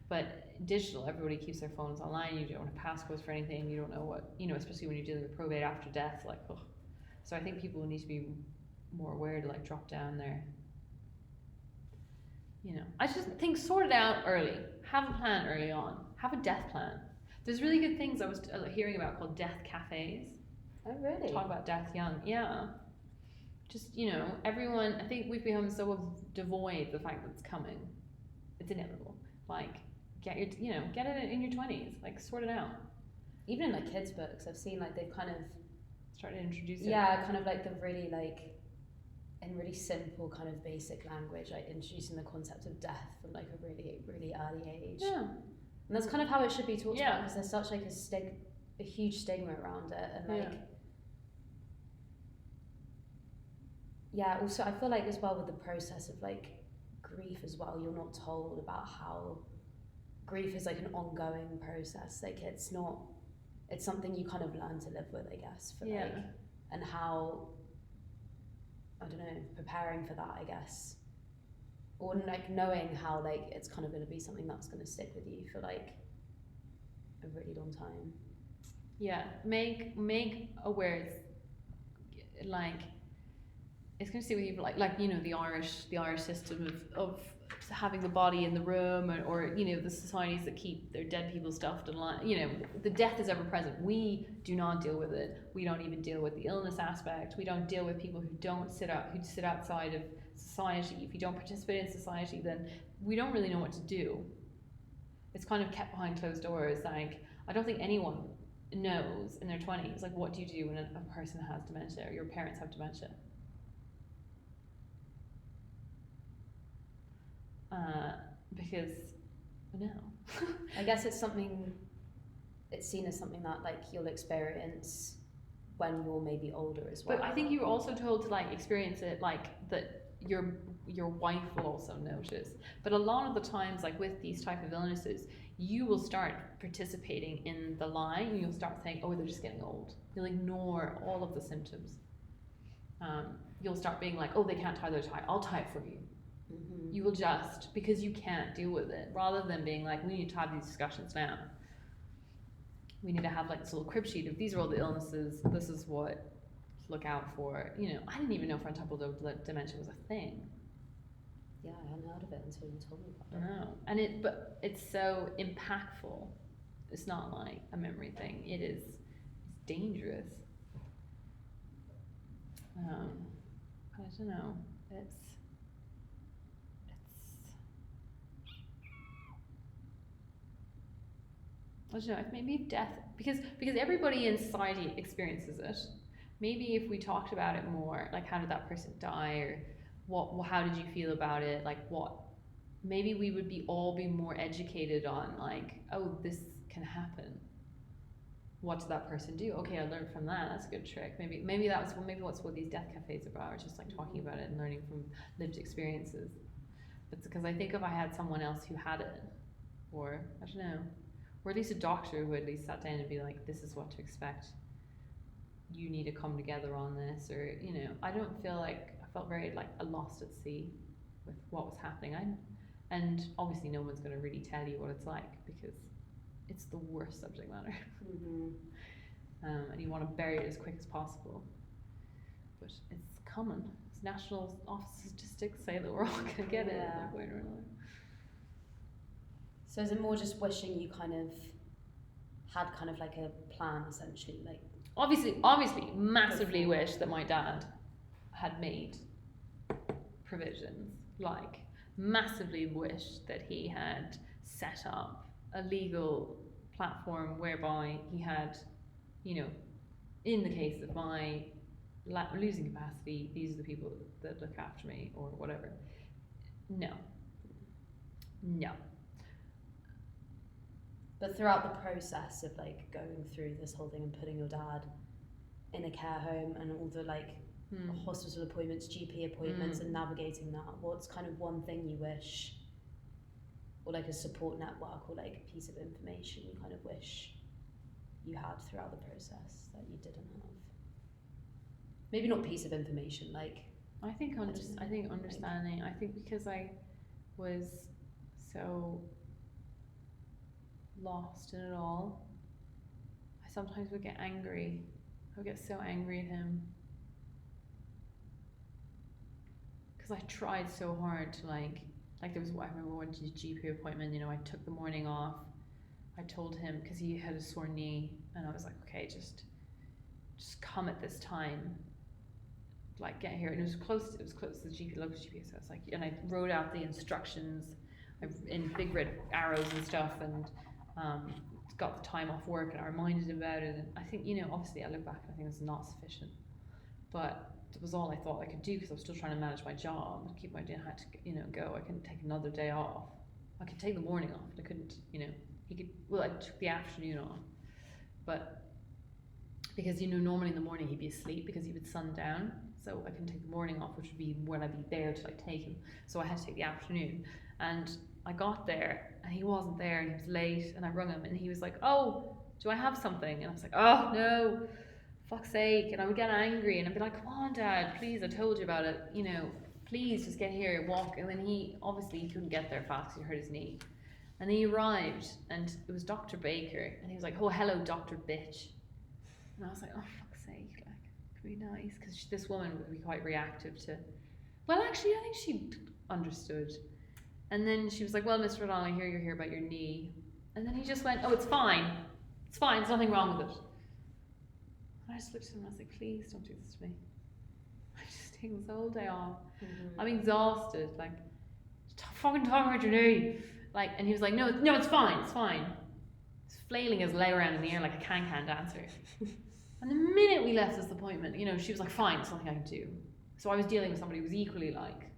But digital, everybody keeps their phones online, you don't have passcodes for anything, you don't know what, especially when you're dealing with probate after death, like, ugh. So I think people need to be more aware to like drop down there. I just think sort it out early. Have a plan early on. Have a death plan. There's really good things I was hearing about called death cafes. Oh, really? Talk about death young. Yeah. Just, everyone, I think we've become so devoid of the fact that it's coming. It's inevitable. Like, get it in your 20s. Like, sort it out. Even in like kids' books, I've seen like they've kind of started to introduce it. Yeah, kind of like the really like, in really simple kind of basic language, like introducing the concept of death from like a really, really early age. Yeah. And that's kind of how it should be talked about, because there's such like a huge stigma around it, and like also I feel like as well with the process of like grief as well, you're not told about how grief is like an ongoing process. Like it's something you kind of learn to live with, I guess, for like, and how, I don't know, preparing for that, I guess, or like knowing how like it's kind of going to be something that's going to stick with you for like a really long time. Make aware it's like it's going to stay with you for like the Irish system of having the body in the room, or the societies that keep their dead people stuffed and the death is ever present. We do not deal with it. We don't even deal with the illness aspect. We don't deal with people who sit outside of society. If you don't participate in society, then we don't really know what to do. it's kind of kept behind closed doors. Like, I don't think anyone knows in their 20s, like, what do you do when a person has dementia or your parents have dementia? Because no. I guess it's seen as something that like you'll experience when you're maybe older as well. But I think you're also told to like experience it, like that your wife will also notice. But a lot of the times, like with these type of illnesses, you will start participating in the lie, and you'll start saying, oh, they're just getting old. You'll ignore all of the symptoms. You'll start being like, oh, they can't tie their tie, I'll tie it for you. You will just, because you can't deal with it, rather than being like, we need to have these discussions now. We need to have like this little crib sheet of these are all the illnesses, this is what to look out for. You know, I didn't even know frontal lobe dementia was a thing. Yeah, I hadn't heard of it until you told me about it. No, but it's so impactful. It's not like a memory thing. It's dangerous. I don't know. I don't know, maybe if death, because everybody in society experiences it. Maybe if we talked about it more, like how did that person die, or how did you feel about it, like maybe we would all be more educated on like, oh, this can happen. What did that person do? Okay, I learned from that. That's a good trick. Maybe what's what these death cafes are about, just like talking about it and learning from lived experiences. But because I think if I had someone else who had it, or I don't know, or at least a doctor who at least sat down and be like, this is what to expect. You need to come together on this, or you know, I felt very like lost at sea with what was happening. And obviously no one's going to really tell you what it's like because it's the worst subject matter. And you want to bury it as quick as possible. But it's common. It's National Office of Statistics say that we're all going to get it at one point or another. So is it more just wishing you kind of had kind of like a plan, essentially, like? Obviously, massively wish that my dad had made provisions. Like, massively wish that he had set up a legal platform whereby he had, you know, in the case of my losing capacity, these are the people that look after me or whatever. No. But throughout the process of like going through this whole thing and putting your dad in a care home and all the like hospital appointments, GP appointments, and navigating that, what's kind of one thing you wish, or like a support network or like a piece of information you kind of wish you had throughout the process that you didn't have? Maybe not piece of information, like I think understanding. I think because I was so lost in it all, I sometimes would get angry. I would get so angry at him because I tried so hard to like there was, I remember one GP appointment, you know, I took the morning off. I told him, because he had a sore knee, and I was like, okay, just come at this time, like get here. And it was close to the GP, local GP, so I was like, and I wrote out the instructions in big red arrows and stuff, and got the time off work, and I reminded him about it. And I think, you know, obviously I look back and I think it's not sufficient, but it was all I thought I could do because I was still trying to manage my job and keep my day. I had to, you know, go. I couldn't take another day off. I could take the morning off, but I couldn't, you know, I took the afternoon off, but because, you know, normally in the morning he'd be asleep because he would sun down, so I couldn't take the morning off, which would be when I'd be there to like take him. So I had to take the afternoon, and I got there and he wasn't there, and he was late, and I rung him and he was like, oh, do I have something? And I was like, oh no, fuck's sake. And I would get angry and I'd be like, come on Dad, please, I told you about it, you know, please just get here, walk. And then he couldn't get there fast because he hurt his knee. And then he arrived and it was Dr. Baker, and he was like, oh, hello Dr. Bitch. And I was like, oh fuck's sake, like, could be nice, because this woman would be quite reactive to, well actually I think she understood. And then she was like, well, Mr. O'Donnell, I hear you're here about your knee. And then he just went, oh, it's fine, there's nothing wrong with it. And I just looked at him and I was like, please don't do this to me. I'm just taking this whole day off. I'm exhausted, like, fucking talk about your knee. Like, and he was like, no, it's fine, it's fine. He's flailing his leg around in the air like a can-can dancer. And the minute we left this appointment, you know, she was like, fine, it's something I can do. So I was dealing with somebody who was equally like,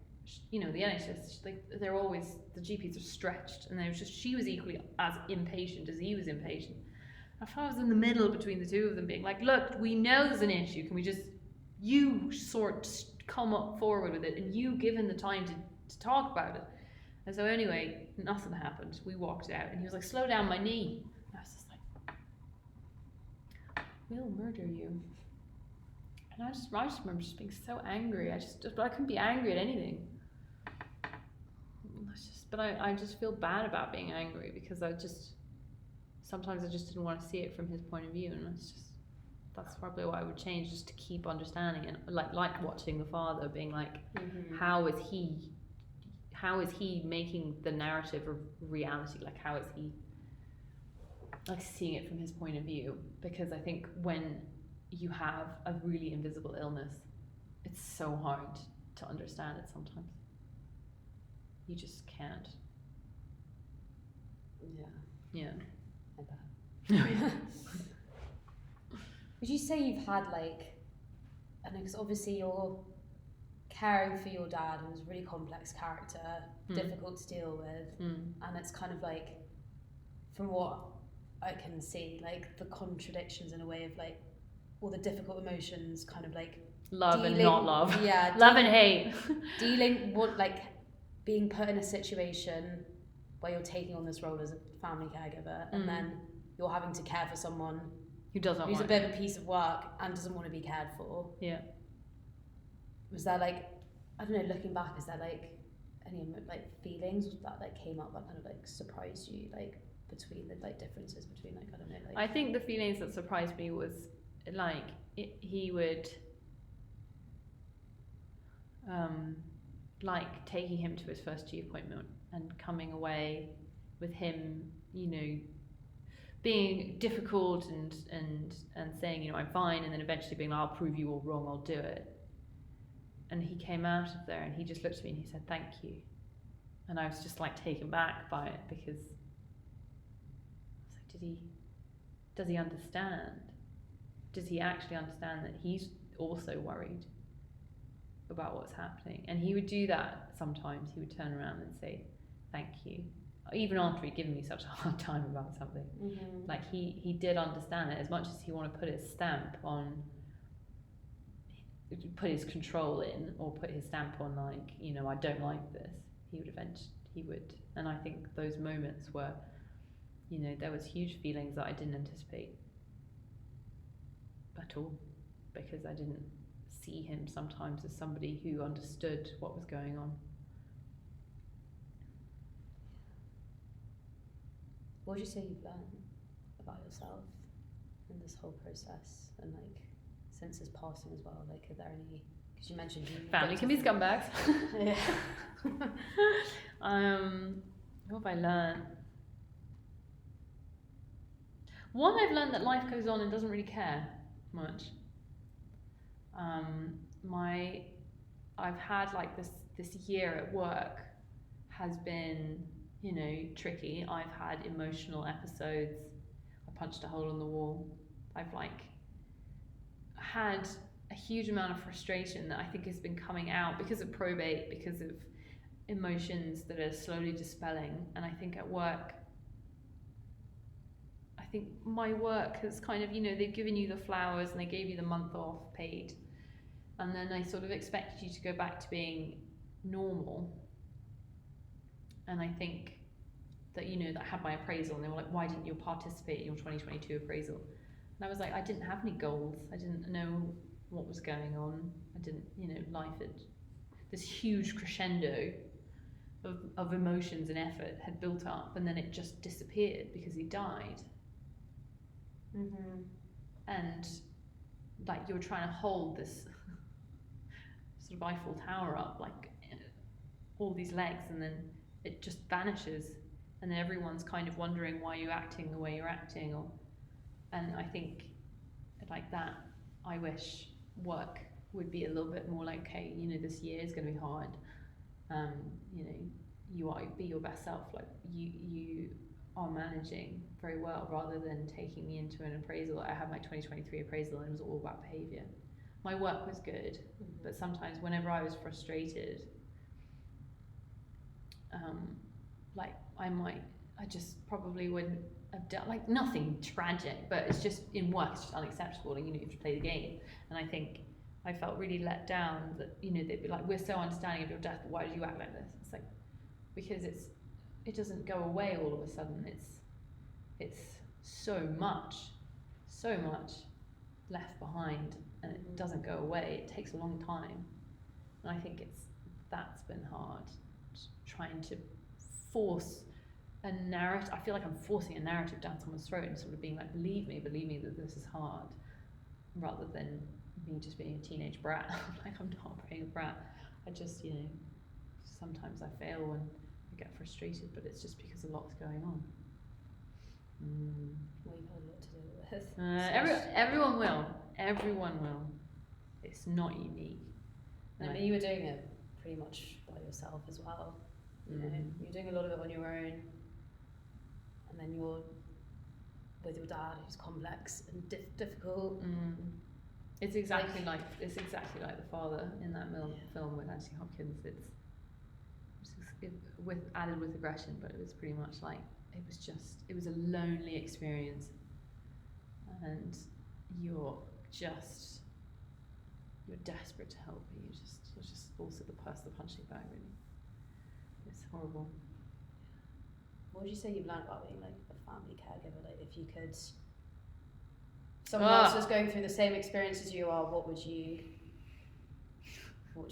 you know, the NHS, like, they're always, the GPs are stretched, and she was equally as impatient as he was impatient. I felt I was in the middle between the two of them, being like, look, we know there's an issue, can we just, you come up forward with it, and you given the time to talk about it. And so anyway, nothing happened. We walked out, and he was like, slow down, my knee. And I was just like, we'll murder you. And I just remember just being so angry. But I couldn't be angry at anything. But I just feel bad about being angry, because sometimes I just didn't want to see it from his point of view, and that's probably what I would change, just to keep understanding. And like watching the father being like, how is he making the narrative of reality? Like, how is he like seeing it from his point of view? Because I think when you have a really invisible illness, it's so hard to understand it sometimes. You just can't. Yeah. I bet. Would you say you've had like, I know, because obviously you're caring for your dad, and he's a really complex character, difficult to deal with, and it's kind of like, from what I can see, like the contradictions in a way of like all the difficult emotions, kind of like love and not love. Yeah, love and hate. Being put in a situation where you're taking on this role as a family caregiver, and then you're having to care for someone who's a bit of a piece of work and doesn't want to be cared for. Yeah. Was there like, I don't know, looking back, is there like any like feelings that like came up that kind of like surprised you, like between the like differences between like, I don't know, like, I think the feelings that surprised me was like he would like taking him to his first G appointment and coming away with him, you know, being difficult and saying, you know, I'm fine, and then eventually being like, I'll prove you all wrong, I'll do it. And he came out of there and he just looked at me and he said, thank you. And I was just like taken back by it, because I was like, does he understand? Does he actually understand that he's also worried about what's happening? And he would do that sometimes. He would turn around and say, thank you. Even after he'd given me such a hard time about something. Like he did understand it, as much as he wanted to put his stamp on, put his control in, or put his stamp on, like, you know, I don't like this. He would. And I think those moments were, you know, there was huge feelings that I didn't anticipate at all, because I didn't see him sometimes as somebody who understood what was going on. What would you say you've learned about yourself in this whole process, and like since his passing as well? Like, are there any? Because you mentioned family can be scumbags. Yeah. What have I learned? One, I've learned that life goes on and doesn't really care much. I've had like this year at work has been, you know, tricky. I've had emotional episodes. I punched a hole in the wall. I've like had a huge amount of frustration that I think has been coming out because of probate, because of emotions that are slowly dispelling. And I think at work, I think my work has kind of, you know, they've given you the flowers and they gave you the month off paid, and then they sort of expected you to go back to being normal. And I think that, you know, that I had my appraisal and they were like, why didn't you participate in your 2022 appraisal? And I was like, I didn't have any goals. I didn't know what was going on. I didn't, you know, life had this huge crescendo of emotions and effort had built up, and then it just disappeared because he died. And like, you're trying to hold this sort of Eiffel Tower up, like all these legs, and then it just vanishes, and then everyone's kind of wondering why you're acting the way you're acting. And I think like that, I wish work would be a little bit more like, okay, you know, this year is going to be hard. You know, you are be your best self. Like you are managing very well, rather than taking me into an appraisal. I had my 2023 appraisal and it was all about behaviour. My work was good, but sometimes whenever I was frustrated, like I just probably wouldn't have done, like, nothing tragic, but it's just in work, it's just unacceptable, and you have to play the game. And I think I felt really let down that, they'd be like, we're so understanding of your death, but why did you act like this? It's like, because it doesn't go away all of a sudden. It's so much left behind, and it doesn't go away. It takes a long time, and I think that's been hard, trying to force a narrative. I feel like I'm forcing a narrative down someone's throat and sort of being like, believe me that this is hard, rather than me just being a teenage brat. Like, I'm not being a brat. I just, sometimes I fail when I get frustrated, but it's just because a lot's going on. Well, you've had a lot to deal with. Everyone will. It's not unique. I mean, you were doing it pretty much by yourself as well. You're doing a lot of it on your own, and then you're with your dad, who's complex and difficult. It's exactly like the father in that film with Anthony Hopkins. It's added with aggression, but it was pretty much like, it was a lonely experience, and you're desperate to help, but you're just also the person, the punching bag, really. It's horrible. What would you say you've learned about being like a family caregiver? Like, if you could, someone else was going through the same experience as you are, what would you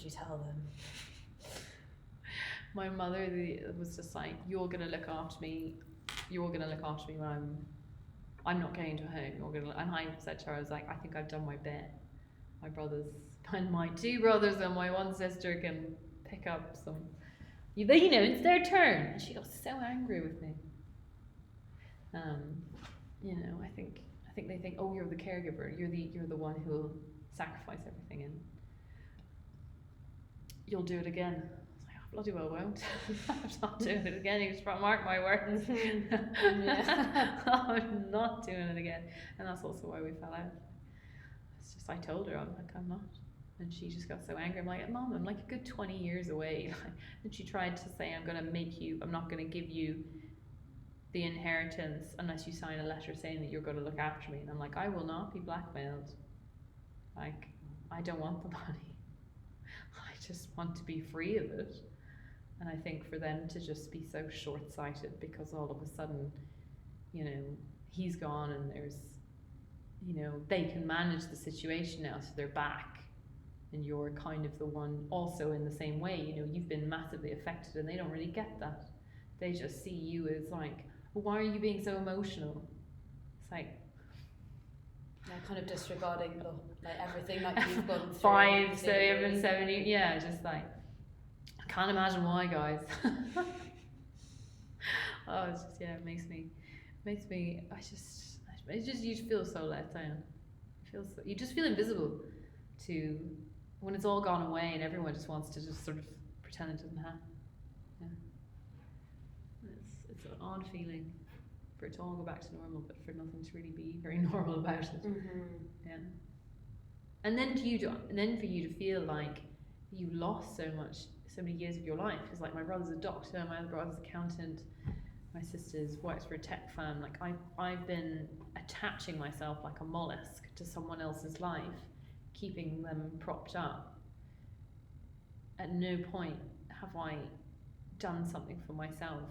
tell them? My mother was just like, you're gonna look after me when I'm not going to home. And I said to her, I was like, I think I've done my bit. My brothers and my 2 brothers and my 1 sister can pick up some. It's their turn. And she got so angry with me. I think they think, oh, you're the caregiver. You're the one who will sacrifice everything, and you'll do it again. I was like, oh, bloody well won't. I'm not doing it again. You just mark my words. I'm not doing it again. And that's also why we fell out. It's just, I told her, I'm not. And she just got so angry. I'm like, Mom, I'm like a good 20 years away. And she tried to say, I'm not going to give you the inheritance unless you sign a letter saying that you're going to look after me. And I'm like, I will not be blackmailed. Like, I don't want the money. I just want to be free of it. And I think for them to just be so short-sighted, because all of a sudden, he's gone, and there's, they can manage the situation now, so they're back. And you're kind of the one also in the same way, you've been massively affected, and they don't really get that. They just see you as like, well, why are you being so emotional? It's like, kind of disregarding everything that you've gone through. 5, 7, 7 years, yeah, just like, I can't imagine why, guys. Oh, it's just, it makes me, you feel so let down. You just feel invisible to, when it's all gone away and everyone just wants to just sort of pretend it doesn't happen. It's an odd feeling for it to all go back to normal, but for nothing to really be very normal about it. Yeah. And then for you to feel like you lost so many years of your life, because like my brother's a doctor, my other brother's an accountant, my sister's works for a tech firm. Like I've been attaching myself like a mollusk to someone else's life, keeping them propped up. At no point have I done something for myself.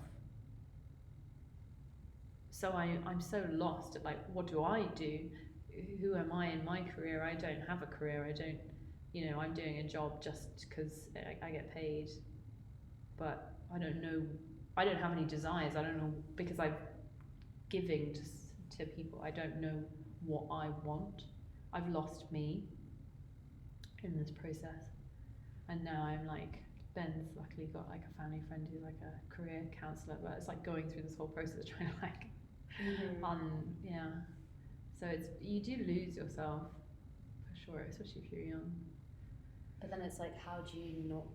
So I'm so lost at like, what do I do? Who am I in my career? I don't have a career. I don't, I'm doing a job just because I get paid. But I don't know, I don't have any desires. I don't know, because I'm giving to people. I don't know what I want. I've lost me in this process. And now I'm like, Ben's luckily got like a family friend who's like a career counsellor, but it's like going through this whole process of trying to like, so you do lose yourself, for sure, especially if you're young. But then it's like, how do you not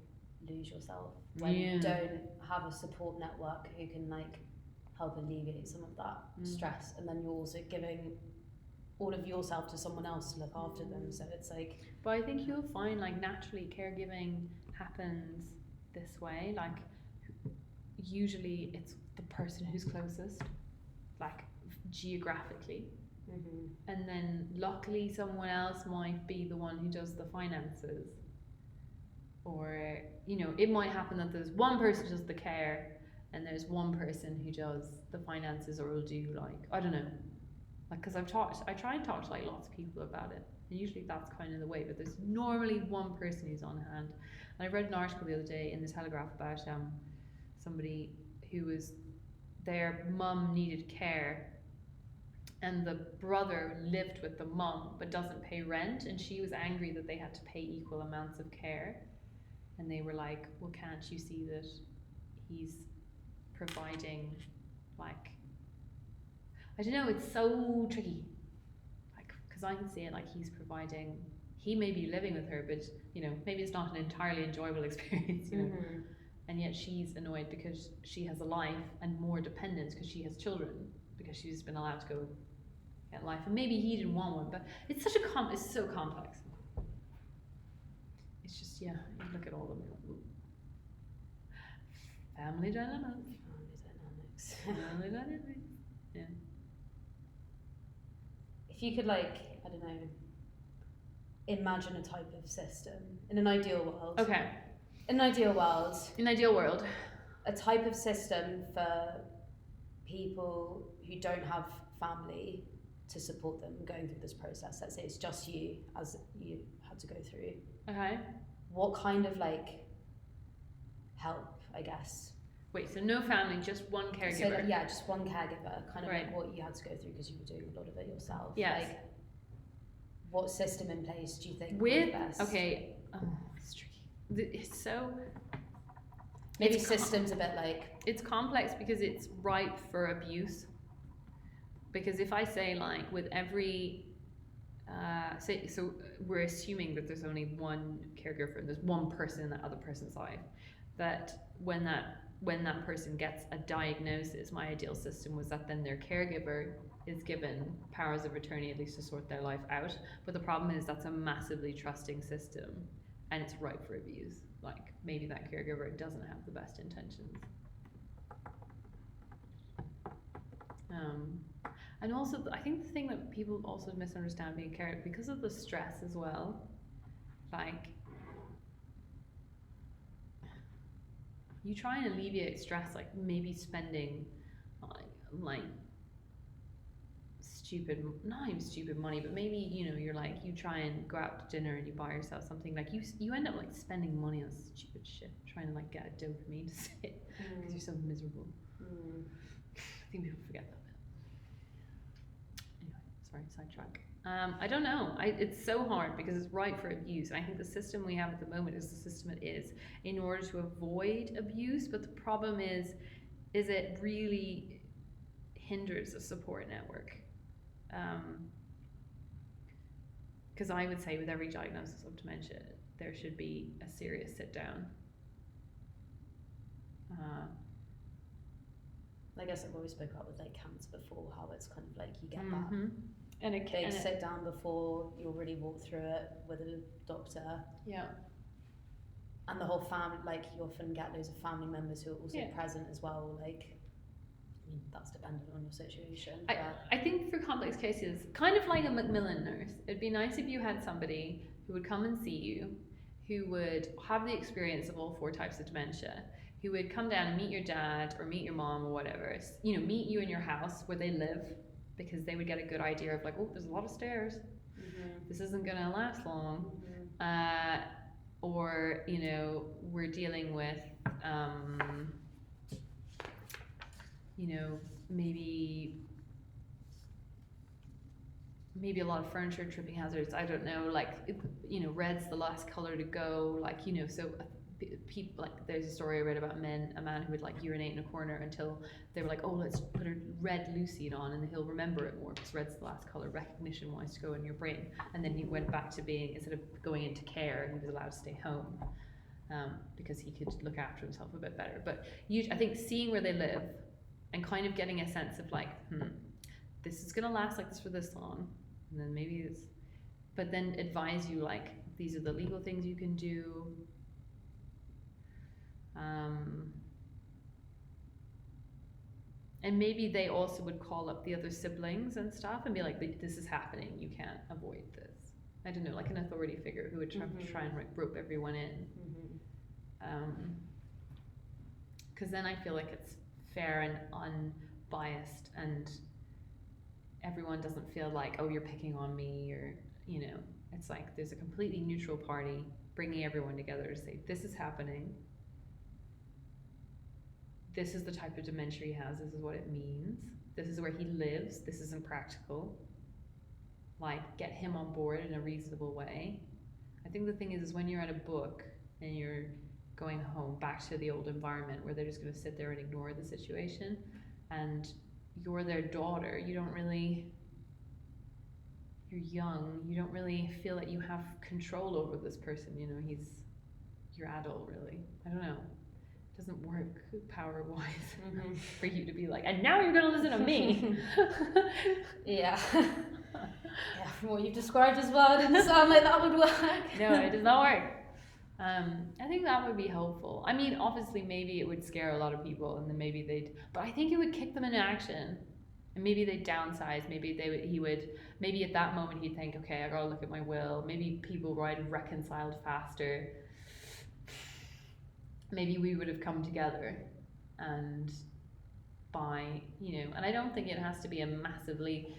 lose yourself when you don't have a support network who can like help alleviate some of that stress, and then you're also giving all of yourself to someone else to look after them. So it's like, but I think you'll find like naturally caregiving happens this way, like usually it's the person who's closest, like geographically, and then luckily someone else might be the one who does the finances, or you know, it might happen that there's one person who does the care and there's one person who does the finances, or will do like, I don't know, like, because I try and talk to like lots of people about it, and usually that's kind of the way, but there's normally one person who's on hand. And I read an article the other day in the Telegraph about somebody who was, their mum needed care and the brother lived with the mum but doesn't pay rent, and she was angry that they had to pay equal amounts of care, and they were like, well, can't you see that he's providing, like, I don't know, it's so tricky, like, because I can see it like he's providing, he may be living with her, but you know, maybe it's not an entirely enjoyable experience, you know, and yet she's annoyed because she has a life and more dependence because she has children, because she's been allowed to go get life, and maybe he didn't want one, but it's such a it's so complex. It's just, yeah, you look at all of them. Family dynamics. Family dynamics. Yeah. If you could, like, I don't know, imagine a type of system in an ideal world. Okay. In an ideal world. In an ideal world. A type of system for people who don't have family to support them going through this process. Let's say it's just you, as you had to go through. Okay. What kind of like help, I guess? Wait, so no family, just one caregiver? So that, yeah, just one caregiver, kind of right. like what you had to go through because you were doing a lot of it yourself. Yes. Like, what system in place do you think with best? Okay, it's tricky. It's so, maybe systems a bit like, it's complex because it's ripe for abuse. Because if I say, like, with every so we're assuming that there's only one caregiver and there's one person in that other person's life, that when that person gets a diagnosis, my ideal system was that then their caregiver is given powers of attorney, at least to sort their life out. But the problem is that's a massively trusting system and it's ripe for abuse. Like, maybe that caregiver doesn't have the best intentions. And also, I think the thing that people also misunderstand being a caregiver, because of the stress as well, like, you try and alleviate stress, like maybe spending like stupid, not even stupid money, but maybe, you know, you're like, you try and go out to dinner and you buy yourself something, like you end up like spending money on stupid shit, trying to like get a dopamine to sit because you're so miserable. I think people forget that. Sorry, sidetrack. I don't know. It's so hard because it's ripe for abuse. I think the system we have at the moment is the system it is in order to avoid abuse. But the problem is it really hinders a support network. Because I would say with every diagnosis of dementia, there should be a serious sit down. I guess I've always spoke about with like cancer before, how it's kind of like you get that and a big sit down before you already walk through it with a doctor. Yeah. And the whole family, like, you often get loads of family members who are also present as well. Like, I mean, that's dependent on your situation. I think for complex cases, kind of like a Macmillan nurse, it'd be nice if you had somebody who would come and see you, who would have the experience of all 4 types of dementia, who would come down and meet your dad or meet your mom or whatever, you know, meet you in your house where they live, because they would get a good idea of like, oh, there's a lot of stairs, this isn't gonna last long, or, you know, we're dealing with you know, maybe a lot of furniture, tripping hazards, I don't know, like, you know, red's the last color to go, like, you know, so people, like, there's a story I read about a man who would like urinate in a corner until they were like, oh, let's put a red Lucid on and he'll remember it more, because red's the last color recognition wise to go in your brain. And then he went back to being, instead of going into care, he was allowed to stay home. because he could look after himself a bit better. But I think seeing where they live and kind of getting a sense of like, this is gonna last like this for this long, and then maybe it's, but then advise you like, these are the legal things you can do. And maybe they also would call up the other siblings and stuff and be like, this is happening, you can't avoid this. I don't know, like an authority figure who would try and like rope everyone in. Because then I feel like it's fair and unbiased, and everyone doesn't feel like, oh, you're picking on me, or, you know, it's like there's a completely neutral party bringing everyone together to say, this is happening. This is the type of dementia he has. This is what it means. This is where he lives. This isn't practical. Like, get him on board in a reasonable way. I think the thing is when you're at a book and you're going home back to the old environment where they're just going to sit there and ignore the situation, and you're their daughter, you're young, you don't really feel that you have control over this person, you know, he's your adult, really. I don't know. Doesn't work power-wise for you to be like, and now you're gonna listen to me. Yeah, from what you've described as well, it didn't sound like that would work. No, it does not work. I think that would be helpful. I mean, obviously, maybe it would scare a lot of people, and then maybe but I think it would kick them into action, and maybe they'd downsize. Maybe maybe at that moment he'd think, okay, I gotta look at my will. Maybe people would have reconciled faster. Maybe we would have come together, and and I don't think it has to be a massively,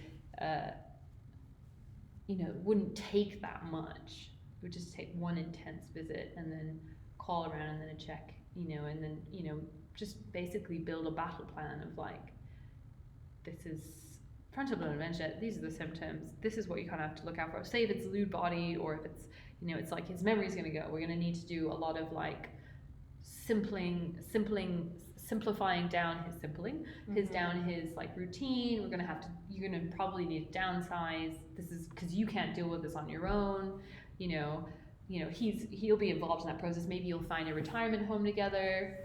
it wouldn't take that much. It would just take one intense visit and then call around and then a check, and then, just basically build a battle plan of like, this is frontal lobe dementia, these are the symptoms, this is what you kind of have to look out for. Say if it's Lewy body, or if it's, it's like his memory's going to go, we're going to need to do a lot of like simplifying down his like routine. You're gonna probably need to downsize. This is because you can't deal with this on your own. He'll be involved in that process. Maybe you'll find a retirement home together.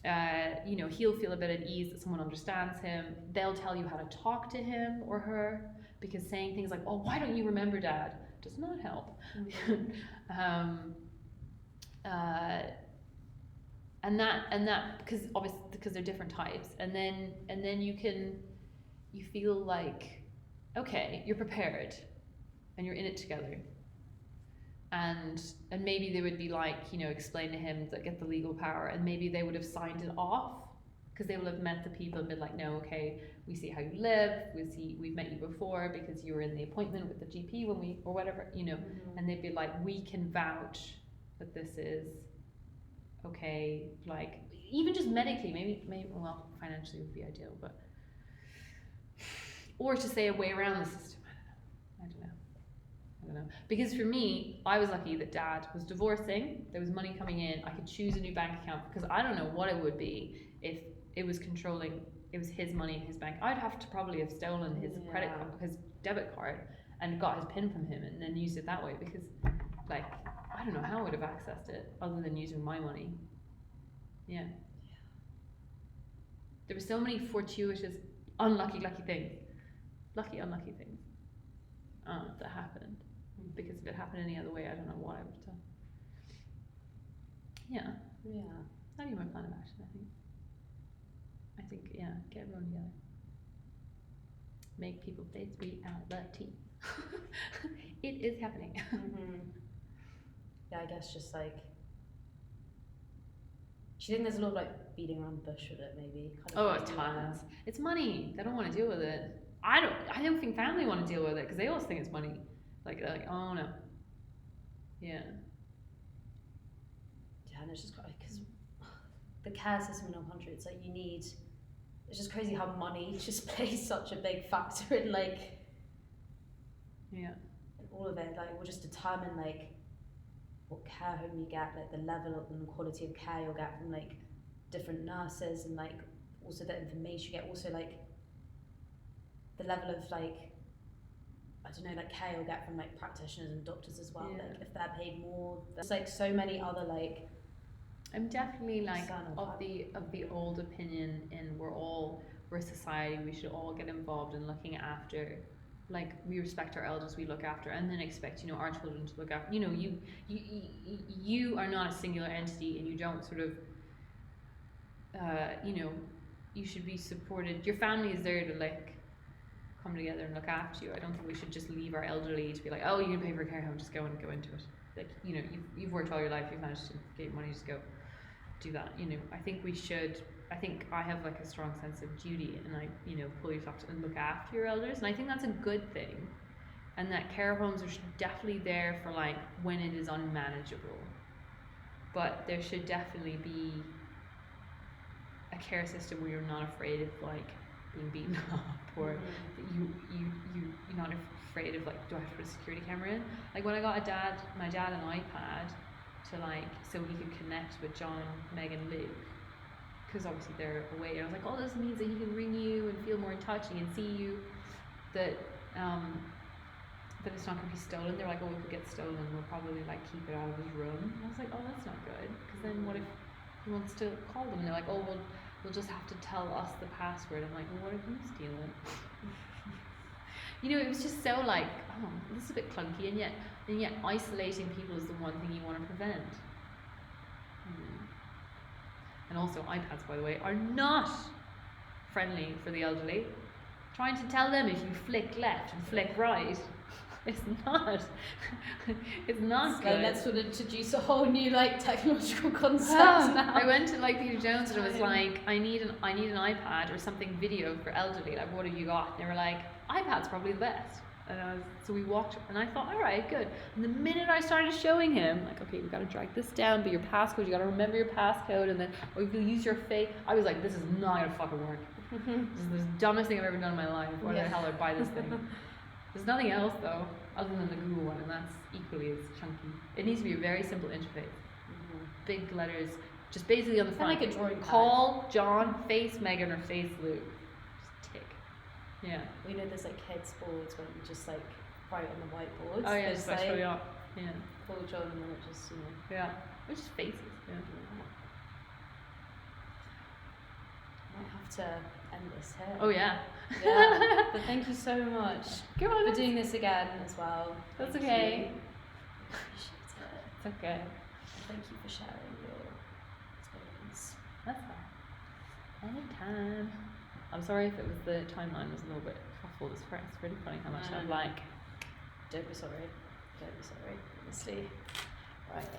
He'll feel a bit at ease that someone understands him. They'll tell you how to talk to him or her, because saying things like, oh, why don't you remember Dad, does not help. And that because they're different types, and then you feel like, okay, you're prepared and you're in it together, and maybe they would be like, explain to him that get the legal power, and maybe they would have signed it off because they will have met the people and been like, no, okay, we see how you live, we've met you before because you were in the appointment with the GP or whatever, and they'd be like, we can vouch that this is okay, like even just medically, maybe well, financially would be ideal, but or to say a way around the system. I don't know. Because for me, I was lucky that Dad was divorcing. There was money coming in. I could choose a new bank account, because I don't know what it would be if it was his money in his bank. I'd have to probably have stolen his credit card, his debit card, and got his PIN from him and then used it that way, because like, I don't know how I would have accessed it other than using my money. Yeah. There were so many fortuitous, unlucky things that happened. Because if it happened any other way, I don't know what I would have done. Yeah. That'd be my plan of action, I think, get everyone together. Make people face reality. It is happening. Yeah, I guess just like, do you think there's a lot of like beating around the bush with it, maybe? Tons. It's money. They don't want to deal with it. I don't think family want to deal with it because they always think it's money. Like they're like, oh no. Yeah. Yeah, and it's just because the care system in our country, it's like it's just crazy how money just plays such a big factor in like, in all of it. Like, will just determine like what care home you get, like the level and the quality of care you'll get from like different nurses, and like also the information you get, also like the level of like, I don't know, like care you'll get from like practitioners and doctors as well. Like if they're paid more, there's like so many other like I'm definitely like Son of the old opinion in we're a society, we should all get involved in looking after, like we respect our elders, we look after, and then expect, you know, our children to look after, you know, you are not a singular entity, and you don't sort of you know, you should be supported. Your family is there to like come together and look after you. I don't think we should just leave our elderly to be like, oh, you can pay for a care home, just go into it. Like, you know, you've worked all your life, you've managed to get money, just go do that. You know, I think I have like a strong sense of duty, and I, you know, pull yourself to and look after your elders, and I think that's a good thing. And that care homes are definitely there for like when it is unmanageable, but there should definitely be a care system where you're not afraid of like being beaten up, or that you're not afraid of like, do I have to put a security camera in? Like when I got my dad an iPad to like, so he could connect with John, Meg and Luke, because obviously they're away, and I was like, oh, this means that he can ring you and feel more in touch, he can see you, that it's not going to be stolen. They're like, oh, if it gets stolen, we'll probably like keep it out of his room. And I was like, oh, that's not good, because then what if he wants to call them? And they're like, oh, we'll just have to tell us the password. I'm like, well, what if you steal it? You know, it was just so like, oh, this is a bit clunky, and yet isolating people is the one thing you want to prevent. And also iPads, by the way, are not friendly for the elderly. Trying to tell them if you flick left and flick right, it's not good. Like, let's sort of introduce a whole new like technological concept now. I went to like Peter Jones and I was like, I need an iPad or something video for elderly. Like, what have you got? And they were like, iPad's probably the best. And so we walked, and I thought, all right, good. And the minute I started showing him, like, okay, we got to drag this down, but your passcode, you got to remember your passcode, and then, or if you use your face, I was like, this is not gonna fucking work. This is the dumbest thing I've ever done in my life. Why the hell did I buy this thing? There's nothing else though, other than the Google one, and that's equally as chunky. It needs to be a very simple interface. Big letters, just basically on the front. Like a drawing pad. Call John, face Megan, or face Luke. Just tick. Yeah. We know there's like kids boards where you just like write on the whiteboards. Oh yeah, There's, just like show you up. Yeah. Call John, and then it just, you know. Yeah. Or just faces. Yeah. Might have to end this here. Oh yeah. Yeah. But thank you so much for doing this again as well. That's Thank okay. you. Appreciate it. It's okay. Thank you for sharing your experience. That's fine. Anytime. I'm sorry if it was the timeline was a little bit ruffled. It's really funny how much I'm like. Don't be sorry. Don't be sorry. Honestly. Right.